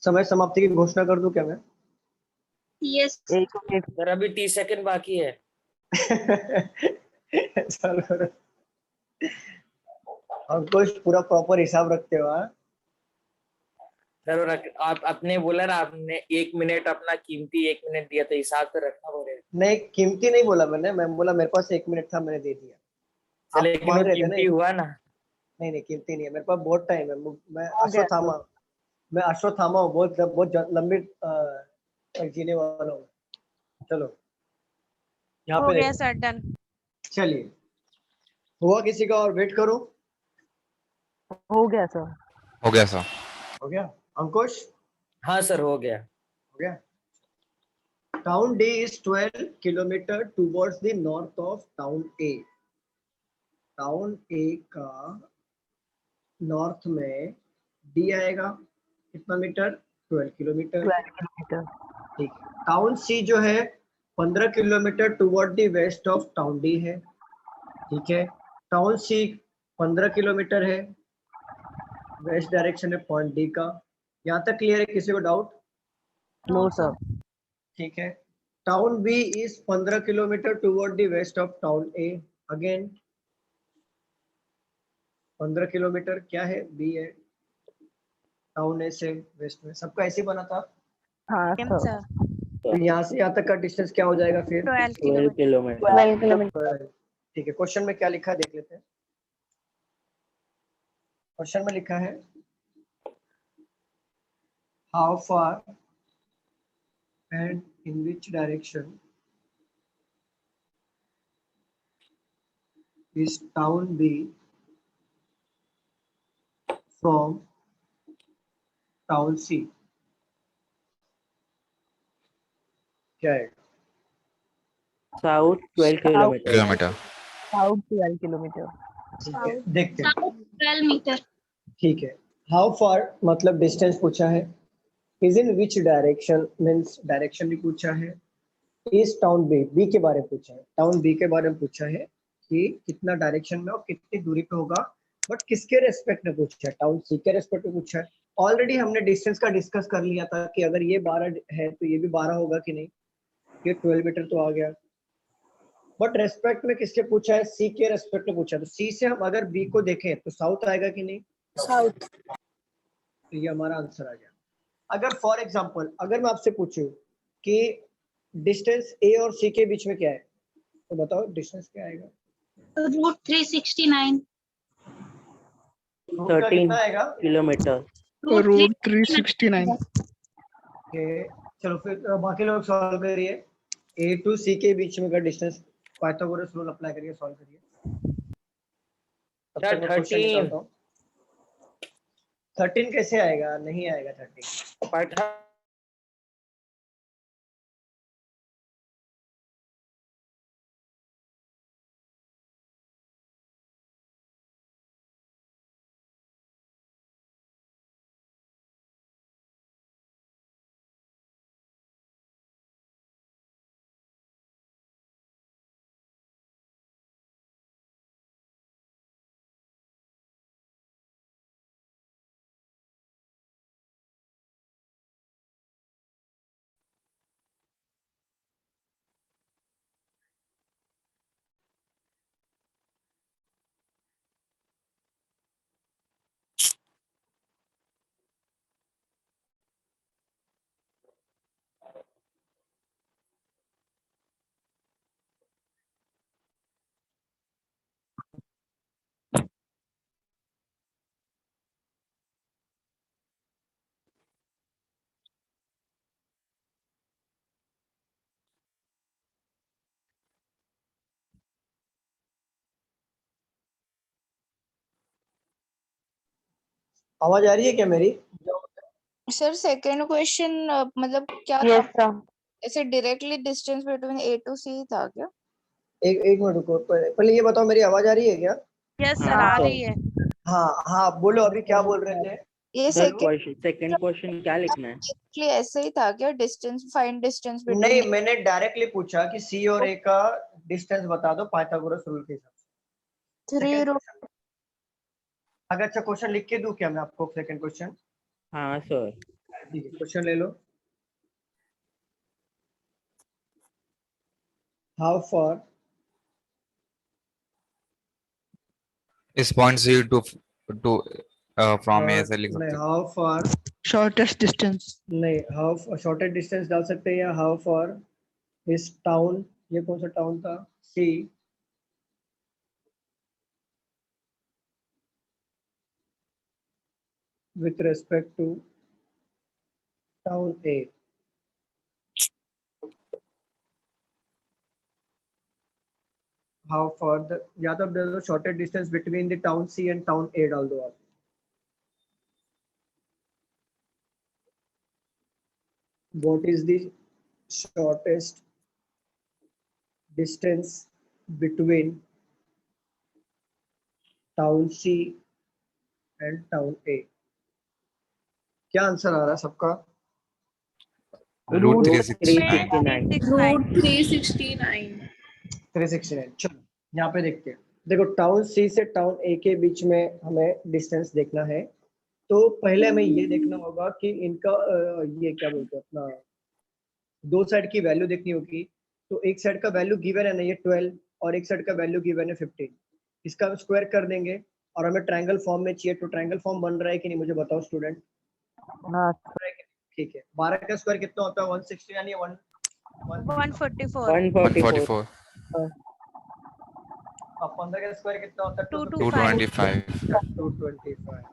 समय समाप्ति की घोषणा कर दूं क्या मैं? यस। एक मिनट सर अभी 30 सेकंड बाकी है। चलो हम कुछ पूरा प्रॉपर हिसाब रखते हो। हाँ? सर और आप आपने बोला ना, आपने 1 मिनट अपना कीमती 1 मिनट दिया, तो हिसाब तो रखना पड़ेगा। नहीं कीमती नहीं बोला मैं बोला मेरे पास 1 मिनट था, मैंने दे दिया। सर आप लेकिन मान वो रहे थे ना। कीमती हुआ ना। नहीं नहीं कीमती नहीं है, मेरे पास बहुत टाइम है। मैं हो गया सर। अश्वत्थामा मैं अश्वत्थामा हूँ, बहुत लंबी तक जीने वाला हूँ। चलो यहाँ हो पे गया देखो। Sir, done. चलिए हुआ किसी का और वेट करो। हो गया सर। हो गया सर। हो गया अंकुश? हाँ सर, हो गया। हो गया। Town D is 12 kilometer towards the north of town A. Town A का नॉर्थ में डी आएगा, कितना मीटर? 12 किलोमीटर। 12 किलोमीटर। ठीक है। टाउन सी जो है 15 kilometre toward the west of town D है। ठीक है। टाउन सी 15 किलोमीटर है, वेस्ट डायरेक्शन है पॉइंट डी का। यहाँ तक क्लियर है? किसी को डाउट? No sir. ठीक है। Town B is 15 kilometre toward the west of town A. Again 15 kilometre क्या है? बी है। टाउन ए से वेस्ट में सबका ऐसे ही बना था। हाँ सेम सर। सर। तो यहाँ से यहाँ तक का डिस्टेंस क्या हो जाएगा फिर? 12 12 किलोमीटर। किलोमीटर। 12 किलोमीटर। ठीक है। क्वेश्चन में क्या लिखा है देख लेते हैं। क्वेश्चन में लिखा है how far and in which direction is town B from town C. क्या है? South 12 kilometer. Kilometer. South 12 kilometer. ठीक है, देखते हैं। 12 मीटर। ठीक है। हाउ फार मतलब डिस्टेंस पूछा है। Is in which direction means direction भी पूछा है। इज टाउन बी, बी के बारे में पूछा है। टाउन बी के बारे में पूछा है कि कितना डायरेक्शन में और कितनी दूरी पे होगा, बट किसके रेस्पेक्ट में पूछा है? टाउन सी के रेस्पेक्ट में पूछा है। ऑलरेडी हमने डिस्टेंस का डिस्कस कर लिया था कि अगर ये 12 है तो ये भी 12 होगा कि नहीं। ये 12 मीटर तो आ गया, बट रेस्पेक्ट में किसके पूछा है? सी के रेस्पेक्ट में पूछा है। तो सी से हम अगर बी को देखें तो साउथ आएगा कि नहीं? साउथ। तो ये हमारा आंसर आ गया। अगर फॉर एग्जांपल अगर मैं आपसे पूछूं कि डिस्टेंस ए और सी के बीच में क्या है, तो बताओ डिस्टेंस क्या आएगा? रूट 369। रूट का 13 कितना आएगा? किलोमीटर। रूट 369। ओके चलो फिर बाकी लोग सॉल्व करिए। ए टू सी के बीच में का डिस्टेंस पाइथागोरस रूल अप्लाई करिए, सॉल्व करिए। तब तक मैं क्वेश्चन 13। निकालता हूँ। 13 कैसे आएगा? नहीं आएगा 13। आवाज आ रही है क्या मेरी? सर सेकंड क्वेश्चन मतलब क्या यस था? सर। ऐसे directly distance between A to C था क्या? एक मिनट रुको, पहले ये बताओ मेरी आवाज आ रही है क्या? यस सर, हाँ आ सर। रही है। हाँ हाँ बोलो, अभी क्या बोल रहे थे? ये सर सेकंड सेकंड क्वेश्चन क्या लिखना है? एक्चुअली ऐसे ही था क्या? डिस्टेंस, फाइंड डिस्टेंस नहीं बिटवीन मैंने डायरेक्टली पूछा कि सी और ए का डिस्टेंस बता दो पाइथागोरस रूल के हिसाब से। 3 सेकंड रूट। क्वेश्चन, अगर अच्छा क्वेश्चन लिख के दूं क्या मैं आपको? सेकंड क्वेश्चन हाँ सर। ठीक है, क्वेश्चन ले लो। हाउ फार इस पॉइंट से टू टू फ्रॉम ए से लिख नहीं, सकते हैं। How far, shortest distance. नहीं, हाउ शॉर्टेस्ट डिस्टेंस डाल सकते हैं, या हाउ फार इस टाउन, ये कौन सा टाउन था, सी with respect to town A. How far the, या तो the shortest distance between the town C and town A डाल दो आप। What is the shortest distance between town C and town A? क्या आंसर आ रहा है सबका? Route Route 369। 369 369। चलो यहाँ पे देखते हैं। देखो टाउन सी से टाउन ए के बीच में हमें डिस्टेंस देखना है, तो पहले हमें ये देखना होगा कि इनका ये क्या बोलते हैं अपना, दो साइड की वैल्यू देखनी होगी। तो एक साइड का वैल्यू गिवन है ना, ये 12, और एक साइड का वैल्यू गिवन है 15। इसका हम स्क्वायर कर देंगे और हमें ट्रायंगल फॉर्म में चाहिए। तो ट्रायंगल फॉर्म बन रहा है कि नहीं मुझे बताओ स्टूडेंट। हाँ ठीक है, 12 का स्क्वायर कितना होता है? 160 यानी 144 144। अब 15 का स्क्वायर कितना होता है? 225 225। 225।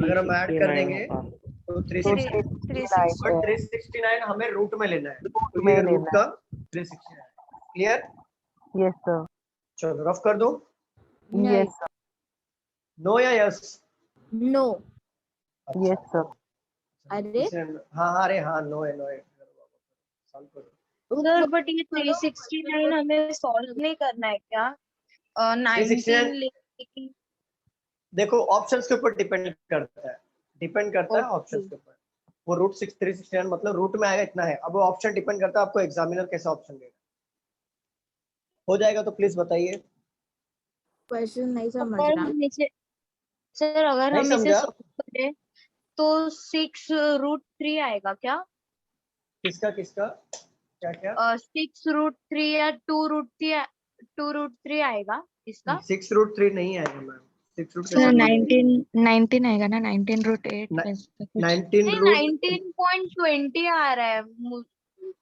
अगर हम ऐड कर देंगे तो 360। 360 बट 369 हमें रूट में लेना है, तो में ये रूट लेना का 369। क्लियर? Yes sir. चलो रफ कर दो। Yes sir. नो या यस? नो। Yes sir. अरे हाँ हाँ, अरे हाँ, नो है, नो है। सॉल्व करो। उधर बट ये 369 हमें सॉल्व नहीं करना है क्या? 19 369 लेके देखो ऑप्शंस के ऊपर डिपेंड करता है, डिपेंड करता है ऑप्शंस के ऊपर। वो रूट 369 मतलब रूट में आएगा इतना है। अब वो ऑप्शन डिपेंड करता है आपको एग्जामिनर कैसा ऑप्शन देगा। हो जाएगा तो प्लीज बताइए। क्वेश्चन नहीं समझ रहा सर। अगर नहीं हम इसे समझा? सॉल्व करें तो 6√3 आएगा क्या? किसका किसका क्या क्या? 6√3 या 2√3 आएगा इसका? 6√3 नहीं आएगा मैम। 6 सर 19 आएगा ना, 19√8 19 नहीं, रूट 19.20 आ रहा है।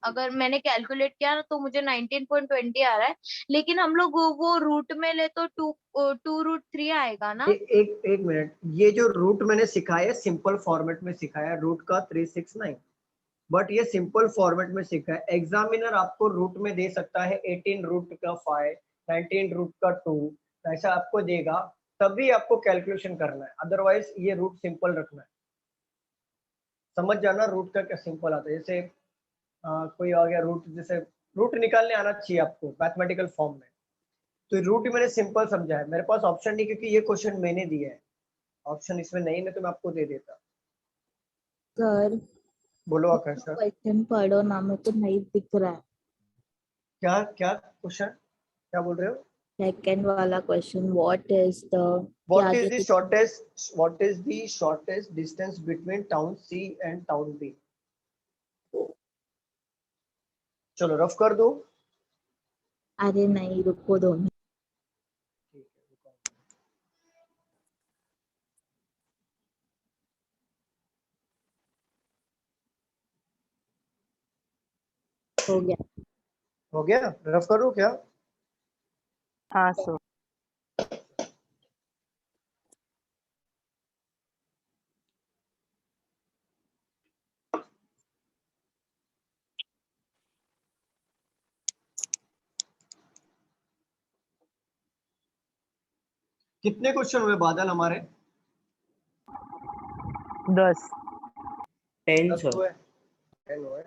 अगर मैंने कैलकुलेट किया ना तो मुझे 19.20 आ रहा है, लेकिन हम लोग वो रूट में ले तो 2√3 आएगा ना? एक मिनट, ये जो रूट मैंने सिखाया है सिंपल फॉर्मेट में सिखाया रूट का 369, बट ये सिंपल फॉर्मेट में सीखा है। एग्जामिनर आपको रूट में दे सकता है 18 रूट का 5, 19 रूट का 2, ऐसा आपको देगा, तभी आपको कैलकुलेशन करना है। अदरवाइज ये रूट सिंपल रखना है। समझ जाना रूट का क्या सिंपल आता है। जैसे कोई आ गया रूट, जैसे रूट निकालने आना चाहिए आपको मैथमेटिकल फॉर्म में। तो रूट मैंने सिंपल समझा है। मेरे पास ऑप्शन नहीं, क्योंकि ये क्वेश्चन मैंने दिया है। ऑप्शन इसमें नहीं है तो मैं आपको दे देता। सर बोलो आकाश सर। क्वेश्चन पढ़ो ना, मेरे को नहीं दिख रहा है। क्या क्या क्वेश्चन क्या बोल रहे हो? सेकंड वाला question, what is the What is the shortest distance between town C and town B? चलो रफ कर दो। अरे नहीं, रुको 2 मिनट। हो गया। हो गया? रफ करो क्या? हाँ सर। कितने क्वेश्चन हुए बादल हमारे? 10। 10 10 सर। हुए। 10 हुए।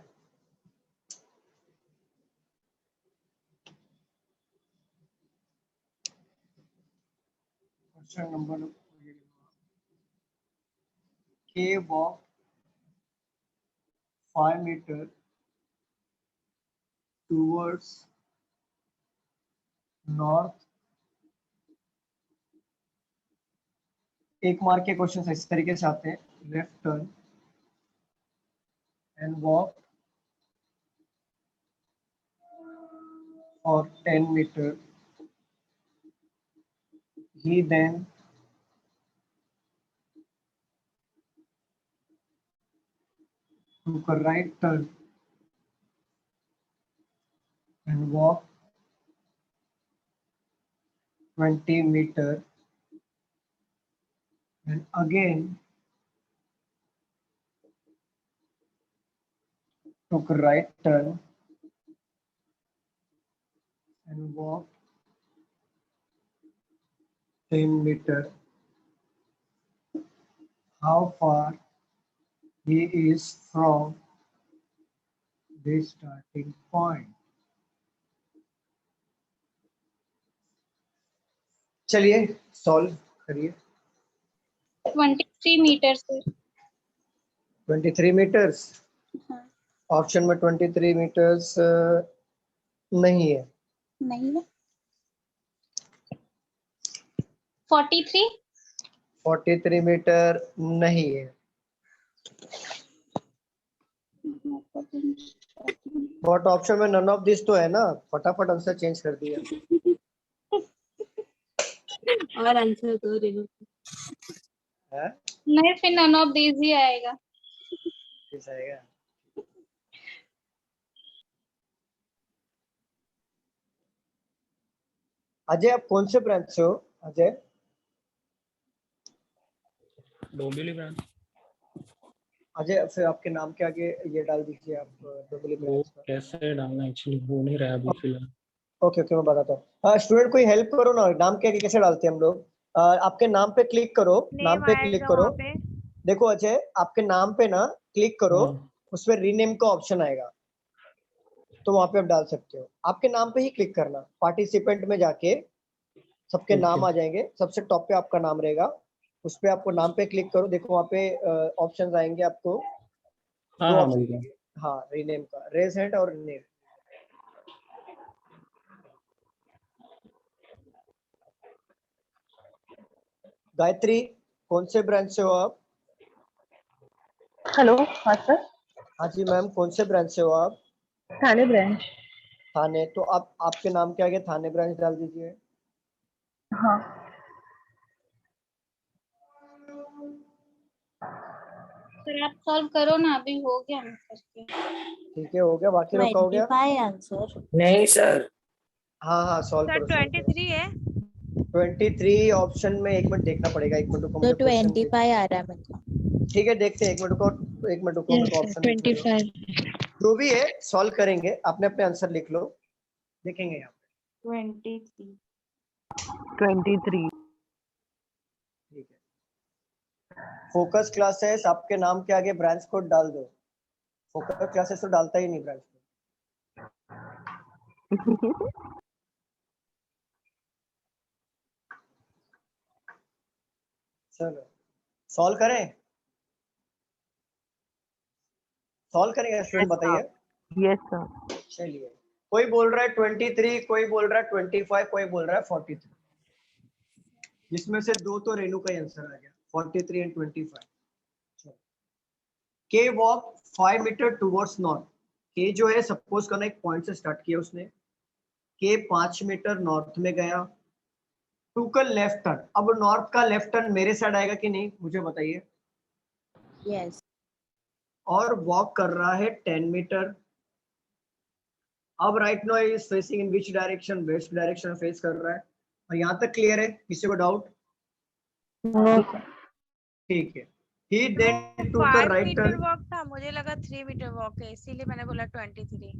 Question number K walk 5 meter towards north। एक मार्क के क्वेश्चन इस तरीके से आते हैं। Left turn and walk for 10 meter. He then took a right turn and walked 20 meter and again took a right turn and walked 10 meter. How far he is from the starting point? चलिए solve करिए. 23 metre से. 23 meters. Option में 23 meters नहीं है. नहीं है. 43. 43 metre नहीं है. बट ऑप्शन में नन ऑफ दिस तो है ना. फटाफट आंसर चेंज कर दिया. और आंसर दो रेनू. है नहीं, फिर नन ऑफ दीज ही आएगा. किस आएगा? अजय आप कौन से ब्रांच से हो अजय? डोंबिवली ब्रांच. अजय फिर आपके नाम के आगे ये डाल दीजिए आप डोंबिवली वो ब्रांच का. कैसे डालना एक्चुअली हो नहीं रहा है अभी फिलहाल. ओके ओके मैं बताता हूँ. हाँ स्टूडेंट कोई हेल्प करो ना. नाम के आगे कैसे डालते हैं हम लोग? आपके नाम पे क्लिक करो. नाम पे क्लिक करो. देखो अजय आपके नाम पे ना क्लिक करो. उसमें रीनेम का ऑप्शन आएगा तो वहां पे आप डाल सकते हो. आपके नाम पे ही क्लिक करना. पार्टिसिपेंट में जाके सबके नाम आ जाएंगे. सबसे टॉप पे आपका नाम रहेगा. उस पे आपको नाम पे क्लिक करो. देखो वहाँ पे ऑप्शंस आएंगे आपको. हाँ मिल गया. हाँ रीनेम का रेज हैंड और नेम. गायत्री कौन से ब्रांच से हो आप? हेलो. हाँ सर. हाँ जी मैम कौन से ब्रांच से हो आप? थाने ब्रांच. थाने. तो आप आपके नाम के आगे थाने ब्रांच डाल दीजिए. हाँ. सर आप सॉल्व करो ना. अभी हो गया ना करके. ठीक है हो गया. बाकी लोग का हो गया? 25 आंसर. नहीं सर. हाँ हाँ सॉल्व करो. 23 है. 23 ऑप्शन में. एक मिनट देखना पड़ेगा. एक मिनट रुको. तो 25 आ रहा है मेरे को. ठीक है देखते हैं. एक मिनट रुको. एक मिनट रुको. मेरे को ऑप्शन 25. जो भी है सॉल्व करेंगे. आपने अपने आंसर लिख लो. देखेंगे यहाँ पे. 23. 23. ठीक है. फोकस क्लासेस आपके नाम के आगे ब्रांच कोड डाल दो. फोकस क्लासेस तो डालता ही नहीं ब्रांच कोड. चलो सॉल्व करें. सॉल्व करेंगे स्टूडेंट बताइए. Yes sir. चलिए कोई बोल रहा है 23, कोई बोल रहा है 25, कोई बोल रहा है 43. जिसमें से दो तो रेनू का आंसर आ गया. 43 एंड 25. के वॉक 5 मीटर टुवर्ड्स नॉर्थ. के जो है सपोज करना एक पॉइंट से स्टार्ट किया उसने. के 5 मीटर नॉर्थ में गया. टूक अ लेफ्ट टर्न. अब नॉर्थ का लेफ्ट टर्न मेरे साइड आएगा कि नहीं मुझे बताइए. यस. और वॉक कर रहा है 10 मीटर. अब right now is facing in which direction? West direction face कर रहा है. और यहाँ तक क्लियर है? किसी को डाउट? ठीक है. He then took a right turn. Walk था. मुझे लगा 3 मीटर वॉक है इसीलिए मैंने बोला 23.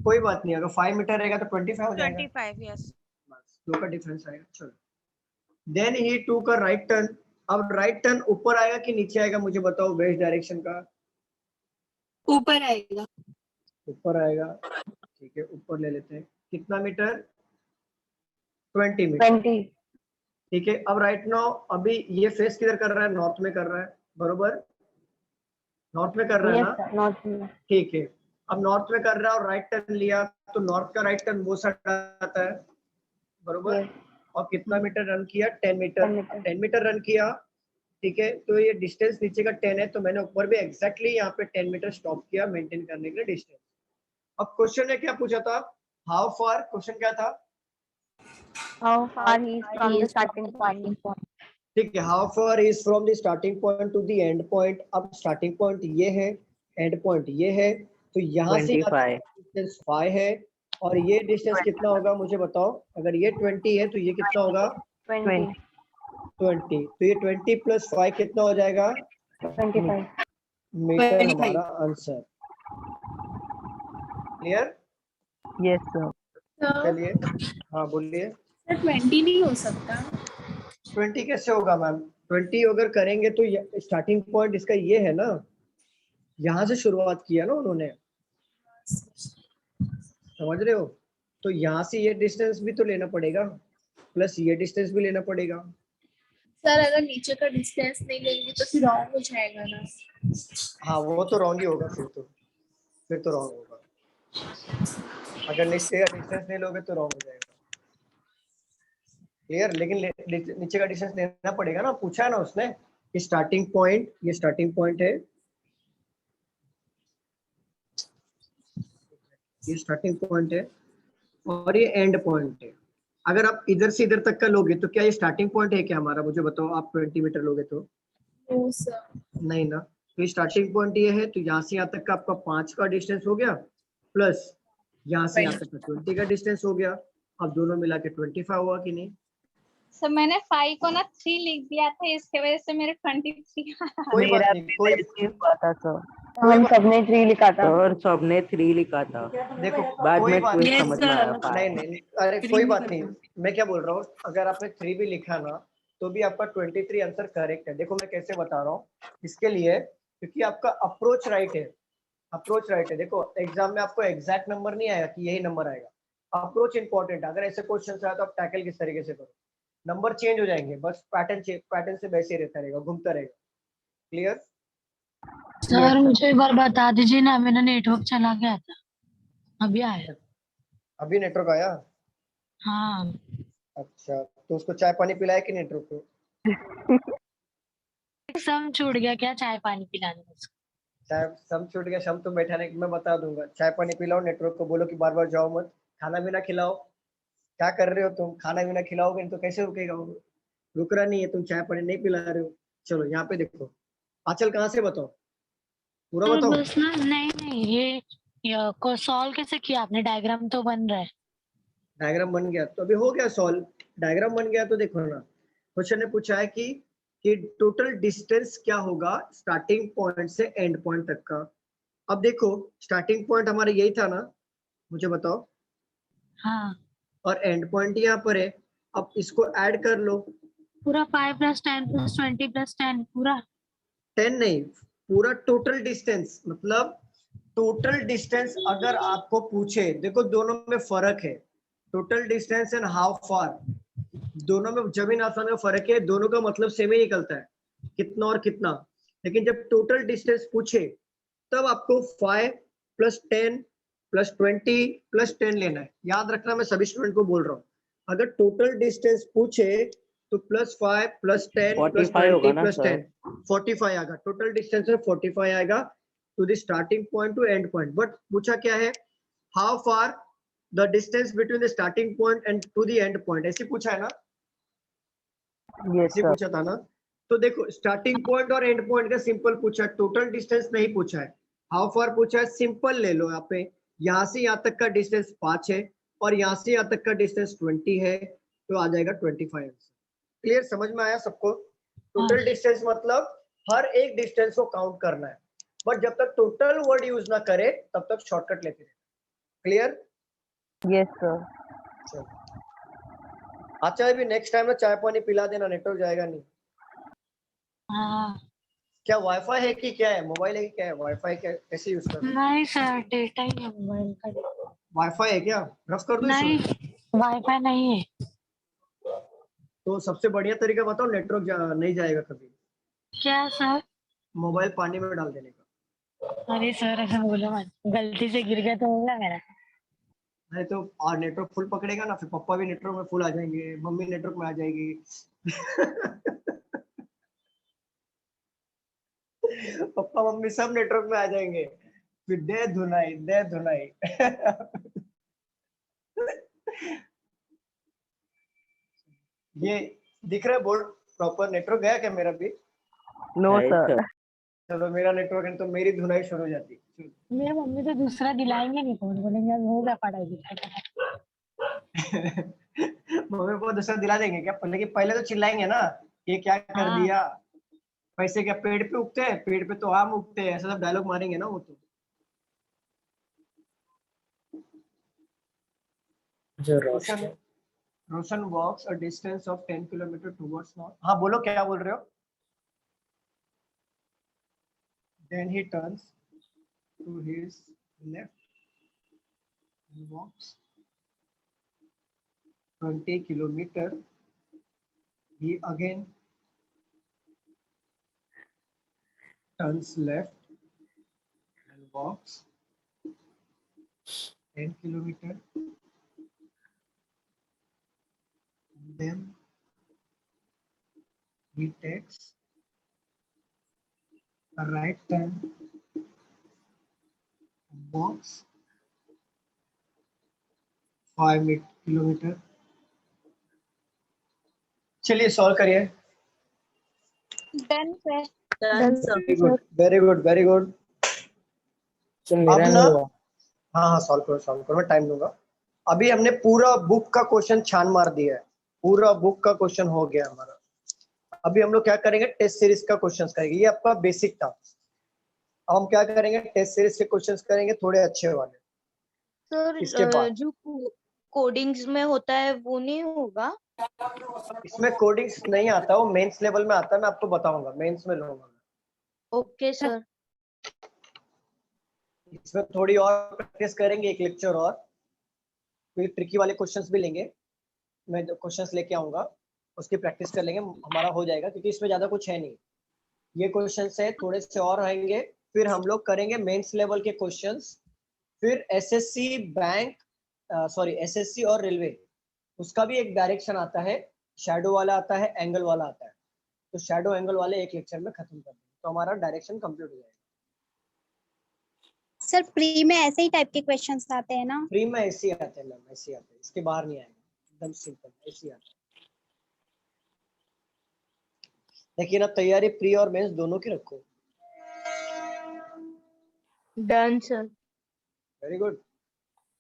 कोई बात नहीं. अगर 5 मीटर रहेगा तो 25 हो जाएगा. 25 यस. बस दो का डिफरेंस आएगा. चलो. Then he took a right turn. अब राइट टर्न ऊपर आएगा कि नीचे आएगा मुझे बताओ. वेस्ट डायरेक्शन का ऊपर आएगा. ऊपर आएगा. ठीक है ऊपर ले लेते हैं. कितना मीटर? 20 मीटर. 20. ठीक है. अब राइट नाउ अभी ये फेस किधर कर रहा है? नॉर्थ में कर रहा है. बरोबर नॉर्थ में कर रहा है ना. नॉर्थ में. ठीक है. अब नॉर्थ में कर रहा है और राइट टर्न लिया तो नॉर्थ का राइट टर्न वो साइड आता है. बरोबर. और कितना मीटर रन किया? 10 मीटर. 10 मीटर रन किया. ठीक है. तो ये डिस्टेंस नीचे का 10 है तो मैंने ऊपर भी एग्जैक्टली यहाँ पे 10 मीटर स्टॉप किया मेंटेन करने के लिए डिस्टेंस. अब क्वेश्चन ने क्या पूछा था? How far. क्वेश्चन क्या था? How far he is from the starting point. ठीक है. How far is from the starting point to the end point. अब स्टार्टिंग पॉइंट ये है. एंड पॉइंट ये है, तो यहाँ से 25 डिस्टेंस 5 है, और ये डिस्टेंस कितना होगा मुझे बताओ। अगर ये 20 है तो ये कितना होगा 20 20, तो ये 20 प्लस 5 कितना हो जाएगा 25 मीटर हमारा आंसर। क्लियर? Yes sir. चलिए हाँ बोलिए। सर 20 नहीं हो सकता। 20 कैसे होगा मैम? 20 अगर करेंगे तो स्टार्टिंग पॉइंट इसका ये है ना, यहाँ से शुरुआत किया ना उन्होंने, समझ रहे हो? तो यहाँ से ये डिस्टेंस भी तो लेना पड़ेगा, प्लस ये डिस्टेंस भी लेना पड़ेगा। सर अगर नीचे का डिस्टेंस नहीं लेंगे तो फिर रॉन्ग हो जाएगा ना। हाँ वो तो रॉन्ग ही होगा, फिर तो रॉन्ग होगा। अगर नीचे का डिस्टेंस नहीं लोगे तो रॉन्ग हो जाएगा। क्लियर? लेकिन नीचे का डिस्टेंस लेना पड़ेगा ना, पूछा है ना उसने कि स्टार्टिंग पॉइंट, ये स्टार्टिंग पॉइंट है, ये स्टार्टिंग पॉइंट है और ये एंड पॉइंट है। अगर आप इधर से इधर तक का लोगे तो क्या ये स्टार्टिंग पॉइंट है क्या हमारा? मुझे बताओ। आप 20 मीटर लोगे तो नहीं ना, तो स्टार्टिंग पॉइंट ये है, तो यहाँ से यहाँ तक का आपका 5 का डिस्टेंस हो गया, प्लस यहाँ से यहाँ तक का 20 का डिस्टेंस हो गया। अब दोनों मिला के 25 हुआ कि नहीं? सर मैंने 5 को ना 3 लिख दिया था, इसके वजह से मेरे 23 कोई बात मेरा नहीं, भी कोई वैसे ही हुआ था सर। हम सबने 3 लिखा था। और सबने 3 लिखा था। देखो बाद कोई में बात ट्विस्ट नहीं, समझ में आया 5। नहीं, अरे कोई बात नहीं, मैं क्या बोल रहा हूँ, अगर आपने 3 भी लिखा ना तो भी आपका 23 आंसर करेक्ट है। देखो मैं कैसे बता रहा हूँ, इसके लिए क्योंकि आपका अप्रोच राइट है, अप्रोच राइट है। देखो एग्जाम में आपको एग्जैक्ट नंबर नहीं आएगा कि यही नंबर आएगा, अप्रोच इंपॉर्टेंट। अगर ऐसे क्वेश्चन आए तो आप टैकल किस तरीके से करो, नंबर चेंज हो जाएंगे, बस पैटर्न से वैसे ही रहता रहेगा, घूमता रहेगा। क्लियर? सर मुझे एक बार बता दीजिए ना, मेरा नेटवर्क चला गया था, अभी आया। अभी नेटवर्क आया? हाँ अच्छा, तो उसको चाय पानी पिलाया कि नेटवर्क को? सम छूट गया क्या चाय पानी पिलाने में? चाय सम छूट गया, शम तो बैठा नहीं, मैं बता दूंगा। चाय पानी पिलाओ, नेटवर्क को बोलो कि बार बार जाओ मत, खाना पीना खिलाओ। क्या कर रहे हो तुम? खाना पीना खिलाओगे नहीं तो कैसे रुकेगा वो? रुक रहा नहीं है, तुम चाय पानी नहीं पिला रहे हो। चलो यहाँ पे देखो, आंचल कहाँ से बताओ, पूरा सर बताओ। बस ना, नहीं ये को सॉल्व कैसे किया आपने? डायग्राम तो बन रहा है। डायग्राम बन गया तो अभी हो गया सॉल्व। डायग्राम बन गया तो देखो ना, क्वेश्चन ने पूछा है कि टोटल डिस्टेंस क्या होगा स्टार्टिंग पॉइंट से एंड पॉइंट तक का। अब देखो स्टार्टिंग पॉइंट हमारा यही था ना, मुझे बताओ, हाँ और एंड पॉइंट यहाँ पर है। अब इसको ऐड कर लो, पूरा 5 + 10 + 20 + 10 पूरा 10 नहीं, पूरा टोटल डिस्टेंस। मतलब टोटल डिस्टेंस अगर आपको पूछे, देखो दोनों में फर्क है, total distance and how far, दोनों में जमीन आसमान का फर्क है। दोनों का मतलब सेम ही निकलता है, कितना और कितना। लेकिन जब टोटल डिस्टेंस पूछे तब आपको 5 + 10 + 20 + 10 लेना है। याद रखना, मैं सभी स्टूडेंट को बोल रहा हूँ, अगर टोटल डिस्टेंस पूछे तो +5 + 10 + 45 होगा 20 ना + 10 45 आएगा। टोटल डिस्टेंस में 45 आएगा to the starting point to end point. But पूछा क्या है, how far the distance between the starting point and to the end point, ऐसे पूछा है ना, यस ऐसे सर। पूछा था ना। तो देखो स्टार्टिंग पॉइंट और एंड पॉइंट का सिंपल पूछा है, टोटल डिस्टेंस नहीं पूछा है। हाउ फार पूछा है, सिंपल ले लो। यहाँ पे यहाँ से यहाँ तक का डिस्टेंस 5 है और यहाँ से यहाँ तक का डिस्टेंस 20 है, तो आ जाएगा 25 आंसर। क्लियर? समझ में आया सबको? टोटल डिस्टेंस मतलब हर एक डिस्टेंस को काउंट करना है, बट जब तक टोटल वर्ड यूज ना करे तब तक शॉर्टकट लेते रहे। क्लियर? Yes sir. चलो अच्छा, अभी नेक्स्ट टाइम में चाय पानी पिला देना, नेटवर्क जाएगा नहीं। हाँ क्या वाईफाई है कि क्या है, मोबाइल है कि क्या है? वाईफाई कैसे यूज करना है? नहीं सर, डेटा ही है मोबाइल का। वाईफाई है क्या? रफ कर दो नहीं, इसमें। वाईफाई नहीं है। तो सबसे बढ़िया तरीका बताओ, नेटवर्क नहीं जाएगा कभी। क्या सर? मोबाइल पानी में डाल देने का। अरे सर ऐसा बोलो मत, गलती से गिर गया तो होगा मेरा। नहीं तो और नेटवर्क फुल पकड़ेगा ना, फिर पापा भी नेटवर्क में फुल आ जाएंगे, मम्मी नेटवर्क में आ जाएगी। पापा मम्मी सब नेटवर्क में आ जाएंगे, फिर दे धुनाई दे धुनाई। ये दिख रहा है बोर्ड प्रॉपर? नेटवर्क गया क्या मेरा भी? नो है सर। सर। चलो मेरा नेटवर्क है तो मेरी धुनाई शुरू हो जाती है। मेरे मम्मी तो दूसरा दिलाएंगे नहीं, फोन बोलेंगे अब होगा पढ़ाई लिखाई का। मम्मी को दूसरा दिला देंगे क्या? लेकिन पहले तो चिल्लाएंगे ना, ये क्या कर हाँ। दिया, पैसे क्या पेड़ पे उगते हैं, पेड़ पे तो आम उगते हैं, ऐसा सब डायलॉग मारेंगे ना वो तो। जो Roshan Roshan Roshan walks a distance of 10 kilometer towards north. हाँ बोलो क्या बोल रहे हो? Then he turns to his left and walks 20 kilometer. He again turns left and walks 10 kilometer. And then he takes a right turn and walks 5 kilometer. चलिए solve करिए। Done sir. Very good very good very good. अब ना हाँ solve करो मैं time दूंगा। अभी हमने पूरा बुक का क्वेश्चन छान मार दिया है, पूरा बुक का क्वेश्चन हो गया हमारा। अभी हम लोग क्या करेंगे, टेस्ट सीरीज का क्वेश्चन करेंगे। ये आपका बेसिक था। अब हम क्या करेंगे, टेस्ट सीरीज के क्वेश्चन करेंगे थोड़े अच्छे वाले। इसके सर बाद जो कोडिंग्स में होता है वो नहीं होगा? इसमें कोडिंग्स नहीं आता, वो मेंस लेवल में आता है, मैं आपको बताऊंगा, मेंस में लूंगा। Okay sir. इसमें थोड़ी और प्रैक्टिस करेंगे, एक लेक्चर और, फिर ट्रिकी वाले क्वेश्चंस भी लेंगे। मैं क्वेश्चंस लेके आऊंगा, उसकी प्रैक्टिस कर लेंगे, हमारा हो जाएगा, क्योंकि इसमें ज्यादा कुछ है नहीं। ये क्वेश्चंस है, थोड़े से और आएंगे, फिर हम लोग करेंगे मेंस लेवल के क्वेश्चंस, फिर एसएससी बैंक सॉरी एसएससी और रेलवे, उसका भी एक डायरेक्शन आता है, शैडो वाला आता है, एंगल वाला आता है। तो शैडो एंगल वाले एक लेक्चर में खत्म कर देंगे, तो हमारा डायरेक्शन कंप्लीट हो जाएगा। सर प्री में ऐसे ही टाइप के क्वेश्चंस आते हैं ना? प्री में ऐसे ही आते हैं मैम, ऐसे ही आते हैं, इसके बाहर नहीं आएंगे, एकदम सिंपल ऐसे ही आते हैं। देखिए ना, तैयारी प्री और मेंस दोनों की रखो। Done sir. Very good.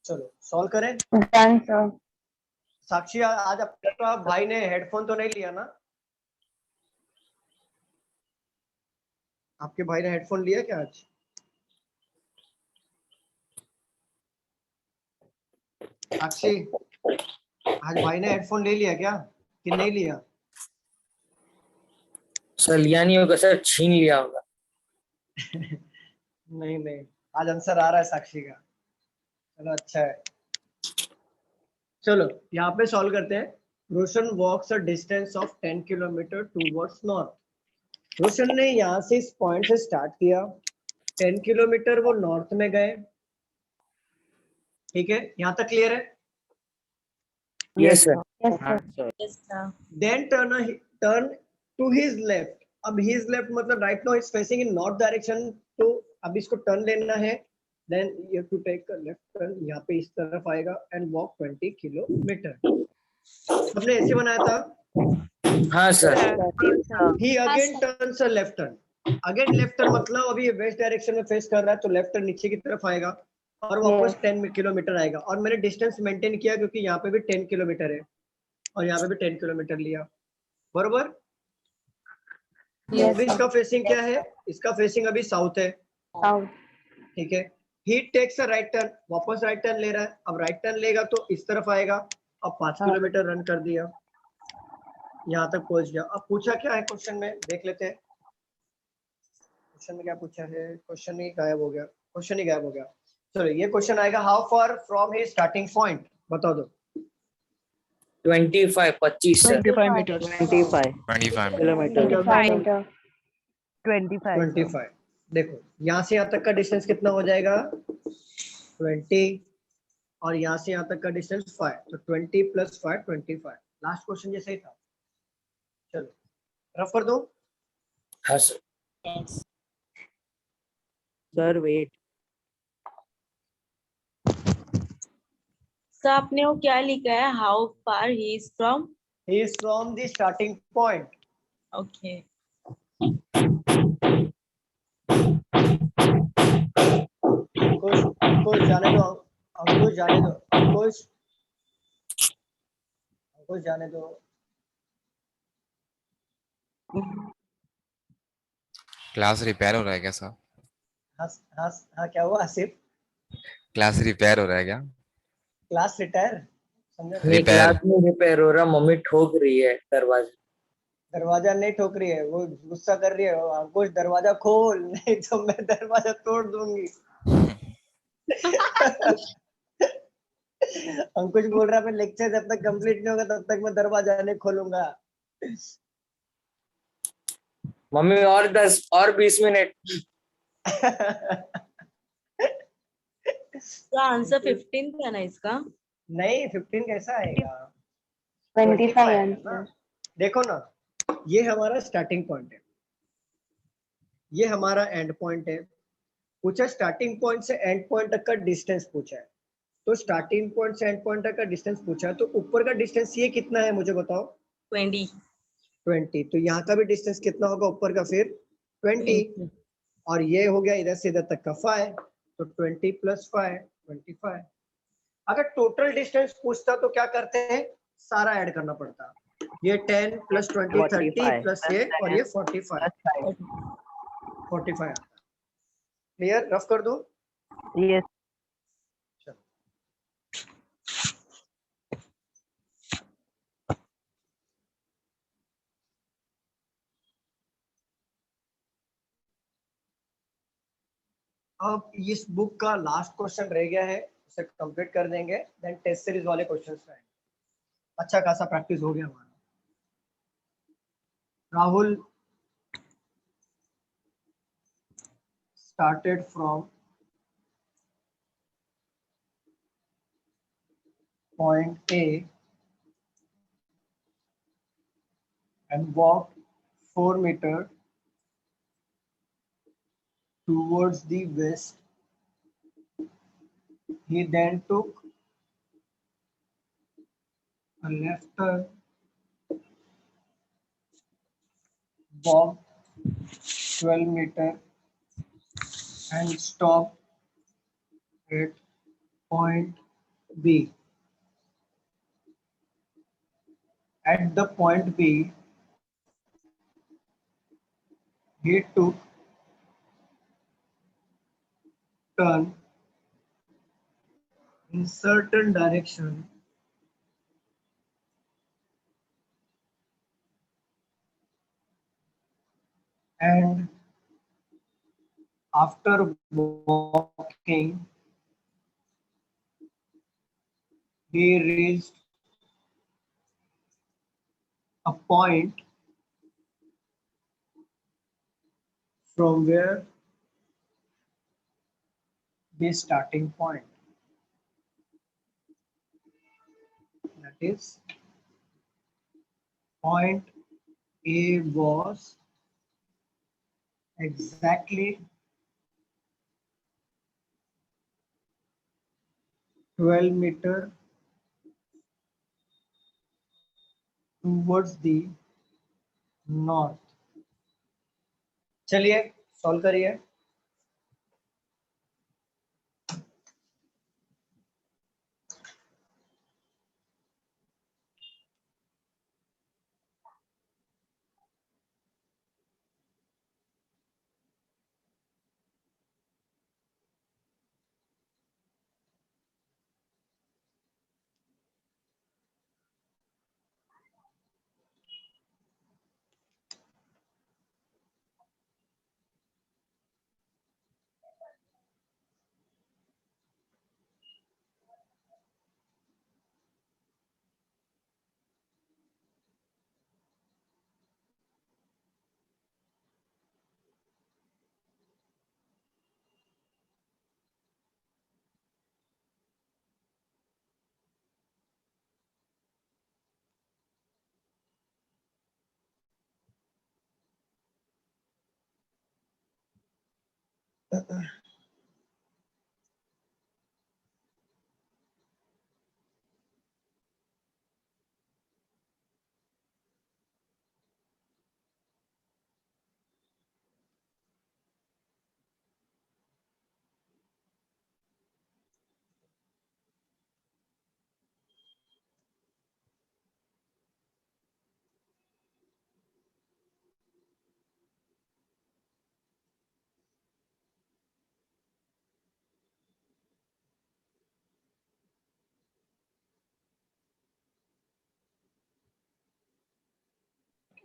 चलो सॉल्व करें। Done sir. साक्षी आज आपका भाई ने हेडफोन तो नहीं लिया ना? आपके भाई ने हेडफोन लिया क्या आज? साक्षी आज भाई ने हेडफोन ले लिया क्या कि नहीं लिया? सर लिया नहीं होगा सर, छीन लिया होगा। नहीं नहीं, आज आंसर आ रहा है साक्षी का। चलो अच्छा है। चलो यहाँ पे सॉल्व करते हैं। Roshan walks a distance of 10 kilometer towards north. Roshan ने यहाँ से इस पॉइंट से स्टार्ट किया, 10 किलोमीटर वो नॉर्थ में गए। ठीक है, यहाँ तक क्लियर है? Yes sir. Then turn to his left. अब his left मतलब right now is facing in north direction, तो अब इसको टर्न लेना है। Then you have to take a left turn, यहाँ पे इस तरफ आएगा and walk 20 किलोमीटर। हमने ऐसे बनाया था। हाँ sir. He again turns a left turn. Again left turn मतलब अभी ये वेस्ट डायरेक्शन में फेस कर रहा है, तो लेफ्ट टर्न नीचे की तरफ आएगा और वापस 10 किलोमीटर आएगा। और मैंने डिस्टेंस मेंटेन किया क्योंकि यहाँ पे भी 10 किलोमीटर है और यहाँ पे भी 10 किलोमीटर लिया, बरोबर। Yes, अभी इसका फेसिंग क्या है? इसका फेसिंग अभी साउथ है। ठीक है। ही टेक्स अ राइट टर्न, वापस राइट टर्न ले रहा है। अब राइट टर्न लेगा तो इस तरफ आएगा। अब 5 किलोमीटर रन कर दिया, यहाँ तक पहुंच गया। अब पूछा क्या है क्वेश्चन में, देख लेते हैं क्वेश्चन में क्या पूछा है। क्वेश्चन ही गायब हो गया, क्वेश्चन ही गायब हो गया। चलो ये क्वेश्चन आएगा, how far from his starting point, बता दो। 25 25 सर। 25 meters. 25 किलोमीटर। 25। देखो यहाँ से यहाँ तक का डिस्टेंस कितना हो जाएगा? 20 और यहाँ से यहाँ तक का डिस्टेंस 5, तो 20 + 5 25। लास्ट क्वेश्चन जैसे ही था। चलो रफ कर दो। हाँ सर। सर वेट, सर आपने वो क्या लिखा है, how far he is from? He is from the starting point. Okay. जाने दो, अंकुश जाने दो, अंकुश जाने दो। क्लास रिपेयर हो रहा है क्या सर? हाँ क्या हुआ आसिफ? क्लास रिपेयर हो रहा है क्या? क्लास रिटायर समझा नहीं। नहीं, रिपेयर। क्लास में रिपेयर हो रहा, मम्मी ठोक रही है दरवाजे। दरवाजा नहीं ठोक रही है, वो गुस्सा कर रही है, अंकुश दरवाजा खोल नहीं तो मैं दरवाजा तोड़ दूंगी। अंकुश बोल रहा है मैं लेक्चर जब तक कंप्लीट नहीं होगा तब तक मैं दरवाजा नहीं खोलूंगा। मम्मी और 10 और 20 मिनट। आंसर 15 था ना इसका? नहीं 15 कैसा आएगा? 25 आएगा ना। आंसर। देखो ना, ये हमारा स्टार्टिंग पॉइंट है, ये हमारा एंड पॉइंट है। पूछा स्टार्टिंग पॉइंट से एंड पॉइंट तक का डिस्टेंस पूछा है, तो स्टार्टिंग पॉइंट से एंड पॉइंट तक का डिस्टेंस पूछा है, तो ऊपर का डिस्टेंस ये कितना है मुझे बताओ? 20। 20। तो यहाँ का भी डिस्टेंस कितना होगा ऊपर का फिर? 20। और ये हो गया इधर से इधर तक का 5, तो 20 + 5 25। अगर टोटल डिस्टेंस पूछता तो क्या करते हैं, सारा ऐड करना पड़ता। ये 10 + 20 30 प्लस ये और ये 45 आता। क्लियर? रफ कर दो। यस। अब इस बुक का लास्ट क्वेश्चन रह गया है, उसे कंप्लीट कर देंगे, देन टेस्ट सीरीज वाले क्वेश्चंस रहेंगे। अच्छा खासा प्रैक्टिस हो गया हमारा। Rahul started from point A and walked 4 meters towards the west. He then took a left turn, walked 12 meters and stopped at point B. At the point B, he took turn in certain direction and after walking he reached a point from where the starting point, that is point A was exactly 12 meters towards the north. चलिए solve करिए।